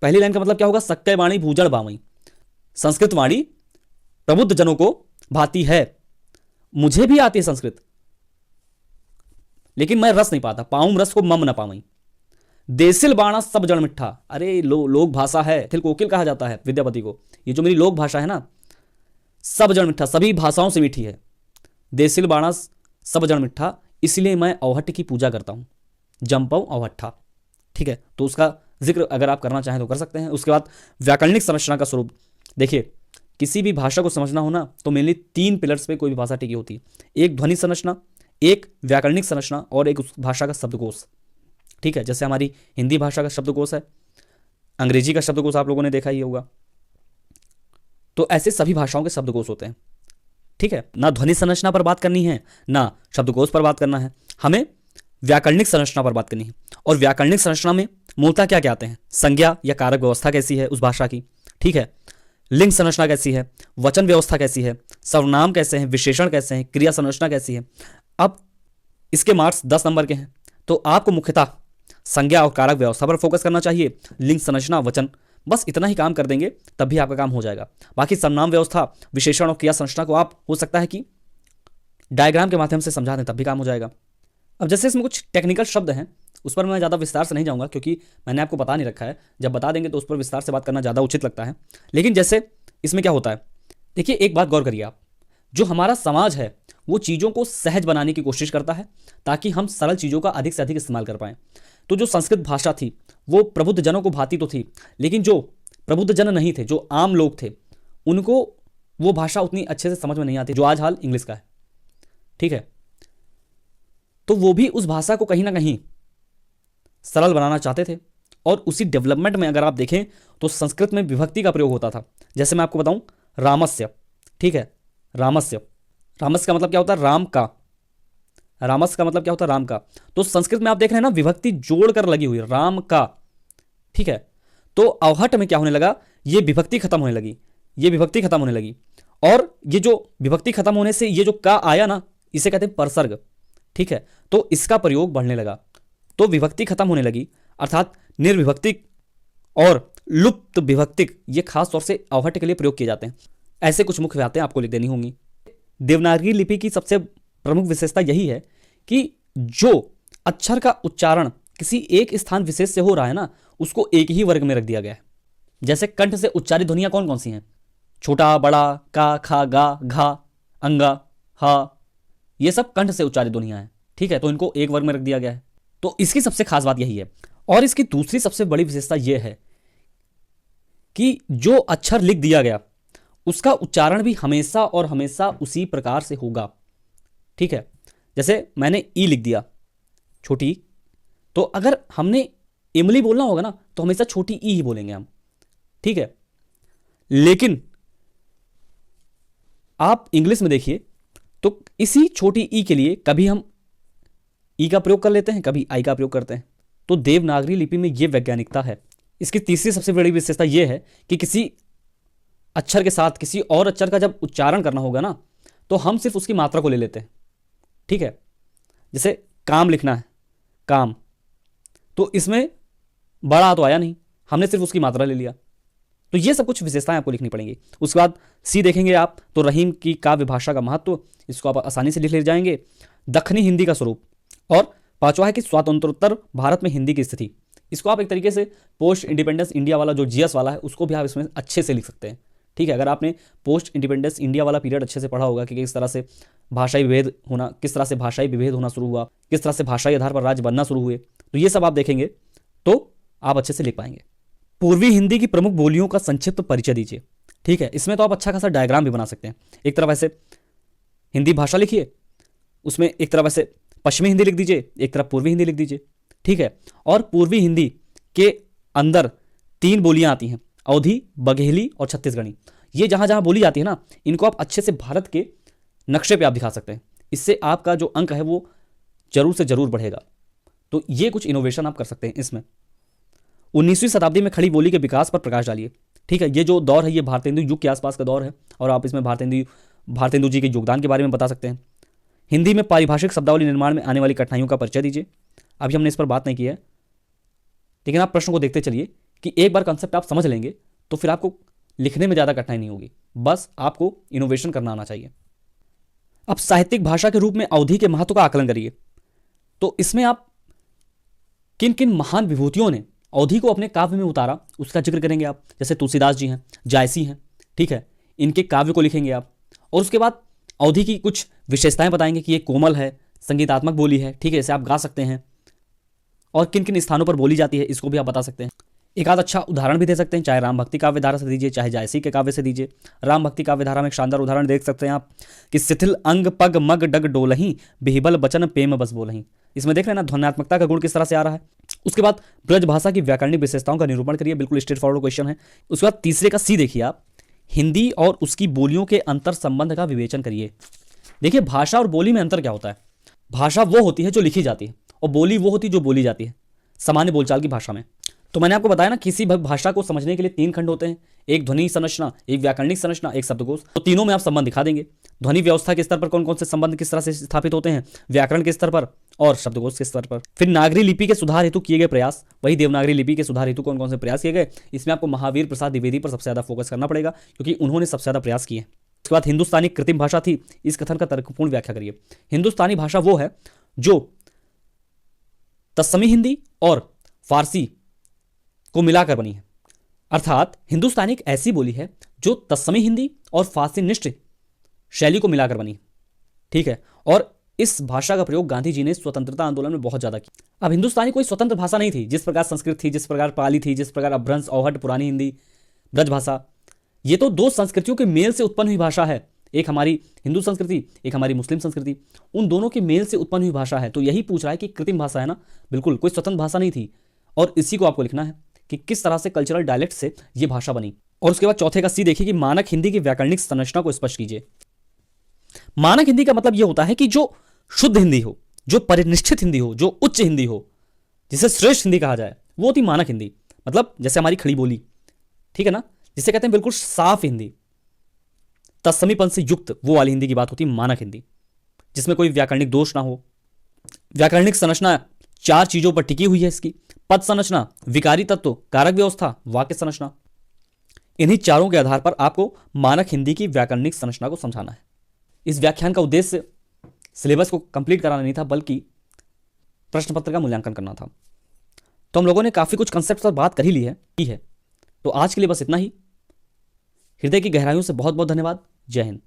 पहली लाइन का मतलब क्या होगा? सक्कई वाणी भूजल बावई, संस्कृत वाणी प्रबुद्ध जनों को भाती है, मुझे भी आती है संस्कृत, लेकिन मैं रस नहीं पाता। पाऊं रस को मम न पावई। देसिल बाणा सब जड़ मिठा, अरे लोक भाषा है, थिल कोकिल कहा जाता है विद्यापति को। ये जो मेरी लोक भाषा है ना, सब जड़ मिठा, सभी भाषाओं से मीठी है। देसिल बाणा सब जड़ मिठा, इसलिए मैं अवहट्ट की पूजा करता हूं, जंपऊ अवहट्ठा। ठीक है, तो उसका जिक्र अगर आप करना चाहें तो कर सकते हैं। उसके बाद व्याकरणिक संरचना का स्वरूप। देखिए, किसी भी भाषा को समझना हो ना, तो मेनली 3 पिलर्स पे कोई भी भाषा टिकी होती है। एक ध्वनि संरचना, एक व्याकरणिक संरचना, और एक उस भाषा का शब्दकोश। ठीक है, जैसे हमारी हिंदी भाषा का शब्दकोश है, अंग्रेजी का शब्दकोश आप लोगों ने देखा ही होगा। तो ऐसे सभी भाषाओं के शब्दकोश होते हैं। ठीक है, ना ध्वनि संरचना पर बात करनी है, ना शब्दकोश पर बात करना है, हमें व्याकरणिक संरचना पर बात करनी है। और व्याकरणिक संरचना में मूलतः क्या क्या आते हैं? संज्ञा या कारक व्यवस्था कैसी है उस भाषा की। ठीक है, लिंग संरचना कैसी है, वचन व्यवस्था कैसी है, सर्वनाम कैसे हैं, विशेषण कैसे हैं, क्रिया संरचना कैसी है। अब इसके मार्क्स 10 नंबर के हैं, तो आपको मुख्यतः संज्ञा और कारक व्यवस्था पर फोकस करना चाहिए, लिंग संरचना वचन, बस इतना ही काम कर देंगे तब भी आपका काम हो जाएगा। बाकी सर्वनाम व्यवस्था, विशेषण और क्रिया संरचना को आप हो सकता है कि डायग्राम के माध्यम से समझा दें तब भी काम हो जाएगा। अब जैसे इसमें कुछ टेक्निकल शब्द हैं उस पर मैं ज़्यादा विस्तार से नहीं जाऊंगा क्योंकि मैंने आपको बता नहीं रखा है, जब बता देंगे तो उस पर विस्तार से बात करना ज़्यादा उचित लगता है। लेकिन जैसे इसमें क्या होता है, देखिए एक बात गौर करिए आप, जो हमारा समाज है वो चीज़ों को सहज बनाने की कोशिश करता है ताकि हम सरल चीज़ों का अधिक से अधिक इस्तेमाल कर पाएँ। तो जो संस्कृत भाषा थी वो प्रबुद्ध जनों को भाती तो थी, लेकिन जो प्रबुद्ध जन नहीं थे, जो आम लोग थे, उनको वो भाषा उतनी अच्छे से समझ में नहीं आती जो आज हाल इंग्लिश का है। ठीक है, तो वो भी उस भाषा को कहीं ना कहीं सरल बनाना चाहते थे और उसी डेवलपमेंट में अगर आप देखें तो संस्कृत में विभक्ति का प्रयोग होता था। जैसे मैं आपको बताऊं, रामस्य, ठीक है, रामस्य, रामस्य का मतलब क्या होता है, राम का, रामस्य का मतलब क्या होता है, राम का। तो संस्कृत में आप देख रहे हैं ना, विभक्ति जोड़कर लगी हुई, राम का, ठीक है। तो अवहट में क्या होने लगा, ये विभक्ति खत्म होने लगी, ये विभक्ति खत्म होने लगी, और ये जो विभक्ति खत्म होने से ये जो का आया ना, इसे कहते हैं परसर्ग, ठीक है। तो इसका प्रयोग बढ़ने लगा, तो विभक्ति खत्म होने लगी, अर्थात निर्विभक्तिक और लुप्त विभक्तिक ये खास तौर से अवहट के लिए प्रयोग किए जाते हैं। ऐसे कुछ मुख्य बातें आपको लिख देनी होंगी। देवनागरी लिपि की सबसे प्रमुख विशेषता यही है कि जो अक्षर का उच्चारण किसी एक स्थान विशेष से हो रहा है ना, उसको एक ही वर्ग में रख दिया गया है। जैसे कंठ से उच्चारित ध्वनियां कौन कौन सी हैं, छोटा, बड़ा, का, खा, गा, घा, अंगा, हा, ये सब कंठ से उच्चारित ध्वनियां हैं, ठीक है। तो इनको एक वर्ग में रख दिया गया है। तो इसकी सबसे खास बात यही है। और इसकी दूसरी सबसे बड़ी विशेषता यह है कि जो अक्षर लिख दिया गया उसका उच्चारण भी हमेशा और हमेशा उसी प्रकार से होगा, ठीक है। जैसे मैंने ई लिख दिया, छोटी, तो अगर हमने इमली बोलना होगा ना तो हमेशा छोटी ई ही बोलेंगे हम, ठीक है। लेकिन आप इंग्लिश में देखिए तो इसी छोटी ई के लिए कभी हम ई का प्रयोग कर लेते हैं, कभी आई का प्रयोग करते हैं। तो देवनागरी लिपि में यह वैज्ञानिकता है। इसकी तीसरी सबसे बड़ी विशेषता यह है कि किसी अक्षर के साथ किसी और अक्षर का जब उच्चारण करना होगा ना तो हम सिर्फ उसकी मात्रा को ले लेते हैं, ठीक है। जैसे काम लिखना है, काम, तो इसमें बड़ा तो आया नहीं, हमने सिर्फ उसकी मात्रा ले लिया। तो ये सब कुछ विशेषताएं आपको लिखनी पड़ेंगी। उसके बाद सी देखेंगे आप तो रहीम की काव्य भाषा का महत्व, इसको आप आसानी से लिख ले जाएंगे। दक्षिणी हिंदी का स्वरूप, और पांचवा है कि स्वातंत्रोत्तर भारत में हिंदी की स्थिति। इसको आप एक तरीके से पोस्ट इंडिपेंडेंस इंडिया वाला जो जीएस वाला है उसको भी आप इसमें अच्छे से लिख सकते हैं, ठीक है। अगर आपने पोस्ट इंडिपेंडेंस इंडिया वाला पीरियड अच्छे से पढ़ा होगा कि किस तरह से भाषाई विभेद होना, किस तरह से भाषाई विभेद होना शुरू हुआ, किस तरह से भाषाई आधार पर राज्य बनना शुरू हुए, तो ये सब आप देखेंगे तो आप अच्छे से लिख पाएंगे। पूर्वी हिंदी की प्रमुख बोलियों का संक्षिप्त परिचय दीजिए, ठीक है। इसमें तो आप अच्छा खासा डायग्राम भी बना सकते हैं। एक तरफ ऐसे हिंदी भाषा लिखिए, उसमें एक तरफ ऐसे पश्चिमी हिंदी लिख दीजिए, एक तरफ पूर्वी हिंदी लिख दीजिए, ठीक है। और पूर्वी हिंदी के अंदर 3 बोलियां आती हैं, अवधी, बघेली और छत्तीसगढ़ी। ये जहां जहां बोली जाती है ना, इनको आप अच्छे से भारत के नक्शे पे आप दिखा सकते हैं। इससे आपका जो अंक है वो जरूर से जरूर बढ़ेगा। तो ये कुछ इनोवेशन आप कर सकते हैं इसमें। 19वीं शताब्दी में खड़ी बोली के विकास पर प्रकाश डालिए, ठीक है। ये जो दौर है ये भारतेंदु युग के आसपास का दौर है और आप इसमें भारतेंदु जी के योगदान के बारे में बता सकते हैं। हिंदी में पारिभाषिक शब्दावली निर्माण में आने वाली कठिनाइयों का परिचय दीजिए। अभी हमने इस पर बात नहीं की है, लेकिन आप प्रश्न को देखते चलिए कि एक बार कंसेप्ट आप समझ लेंगे तो फिर आपको लिखने में ज़्यादा कठिनाई नहीं होगी, बस आपको इनोवेशन करना आना चाहिए। अब साहित्यिक भाषा के रूप में अवधी के महत्व का आकलन करिए। तो इसमें आप किन किन महान विभूतियों ने अवधी को अपने काव्य में उतारा उसका जिक्र करेंगे आप। जैसे तुलसीदास जी हैं, जायसी हैं, ठीक है, इनके काव्य को लिखेंगे आप। और उसके बाद अवधी की कुछ विशेषताएं बताएंगे कि ये कोमल है, संगीतात्मक बोली है, ठीक है, इसे आप गा सकते हैं। और किन किन स्थानों पर बोली जाती है इसको भी आप बता सकते हैं। एक आध अच्छा उदाहरण भी दे सकते हैं, चाहे राम भक्ति काव्य धारा से दीजिए, चाहे जायसी के काव्य से दीजिए। राम भक्ति काव्य धारा में एक शानदार उदाहरण देख सकते हैं आप कि शिथिल अंग पग मग डग डोलही, बिहिबल बचन प्रेम बस बोलही। इसमें देख रहे हैं ना ध्वन्यात्मकता का गुण किस तरह से आ रहा है। उसके बाद ब्रज भाषा की व्याकरणिक विशेषताओं का निरूपण करिए, बिल्कुल स्ट्रेट फॉरवर्ड क्वेश्चन है। उसके बाद तीसरे का सी देखिए आप, हिंदी और उसकी बोलियों के अंतर संबंध का विवेचन करिए। देखिए भाषा और बोली में अंतर क्या होता है। भाषा वो होती है जो लिखी जाती है और बोली वो होती है जो बोली जाती है सामान्य बोलचाल की भाषा में। तो मैंने आपको बताया ना, किसी भी भाषा को समझने के लिए 3 खंड होते हैं, एक ध्वनि संरचना, एक व्याकरणिक संरचना, एक शब्दकोश। तो तीनों में आप संबंध दिखा देंगे। ध्वनि व्यवस्था के स्तर पर कौन कौन से संबंध किस तरह से स्थापित होते हैं, व्याकरण के स्तर पर और शब्दकोश के स्तर पर। फिर नागरी लिपि के सुधार हेतु किए गए प्रयास, वही देवनागरी लिपि के सुधार हेतु कौन कौन से प्रयास किए गए। इसमें आपको महावीर प्रसाद द्विवेदी पर सबसे ज्यादा फोकस करना पड़ेगा, क्योंकि उन्होंने सबसे ज्यादा प्रयास किए। उसके बाद हिंदुस्तानी कृत्रिम भाषा थी, इस कथन का तर्कपूर्ण व्याख्या करिए। हिंदुस्तानी भाषा वो है जो तत्समी हिंदी और फारसी को मिलाकर बनी है, अर्थात हिंदुस्तानी एक ऐसी बोली है जो तत्समी हिंदी और फारसी निष्ठ शैली को मिलाकर बनी है, ठीक है। और इस भाषा का प्रयोग गांधी जी ने स्वतंत्रता आंदोलन में बहुत ज्यादा किया। अब हिंदुस्तानी कोई स्वतंत्र भाषा नहीं थी, जिस प्रकार संस्कृत थी, जिस प्रकार पाली थी, जिस प्रकार अभ्रंश, औहट, पुरानी हिंदी, ब्रज भाषा, ये तो 2 संस्कृतियों के मेल से उत्पन्न हुई भाषा है। एक हमारी हिंदू संस्कृति, एक हमारी मुस्लिम संस्कृति, उन दोनों के मेल से उत्पन्न हुई भाषा है। तो यही पूछ रहा है कि कृत्रिम भाषा है ना, बिल्कुल कोई स्वतंत्र भाषा नहीं थी। और इसी को आपको लिखना है कि किस तरह से कल्चरल डायलेक्ट से ये भाषा बनी। और उसके बाद चौथे का सी देखिए कि मानक हिंदी की व्याकरणिक संरचना को स्पष्ट कीजिए। मानक हिंदी का मतलब यह होता है कि जो शुद्ध हिंदी हो, जो परिनिष्ठित हिंदी हो, जो उच्च हिंदी हो, जिसे श्रेष्ठ हिंदी कहा जाए, वो होती मानक हिंदी। मतलब जैसे हमारी खड़ी बोली, ठीक है ना, जिसे कहते हैं बिल्कुल साफ हिंदी, तत्समीपन से युक्त, वो वाली हिंदी की बात होती है मानक हिंदी, जिसमें कोई व्याकरणिक दोष ना हो। व्याकरणिक संरचना 4 चीजों पर टिकी हुई है इसकी: पद संरचना, विकारी तत्व, कारक व्यवस्था, वाक्य संरचना। इन्हीं चारों के आधार पर आपको मानक हिंदी की व्याकरणिक संरचना को समझाना है। इस व्याख्यान का उद्देश्य सिलेबस को कंप्लीट कराना नहीं था, बल्कि प्रश्न पत्र का मूल्यांकन करना था। तो हम लोगों ने काफी कुछ कंसेप्ट पर बात कर ही ली है। तो आज के लिए बस इतना ही। हृदय की गहराइयों से बहुत बहुत धन्यवाद। जय हिंद।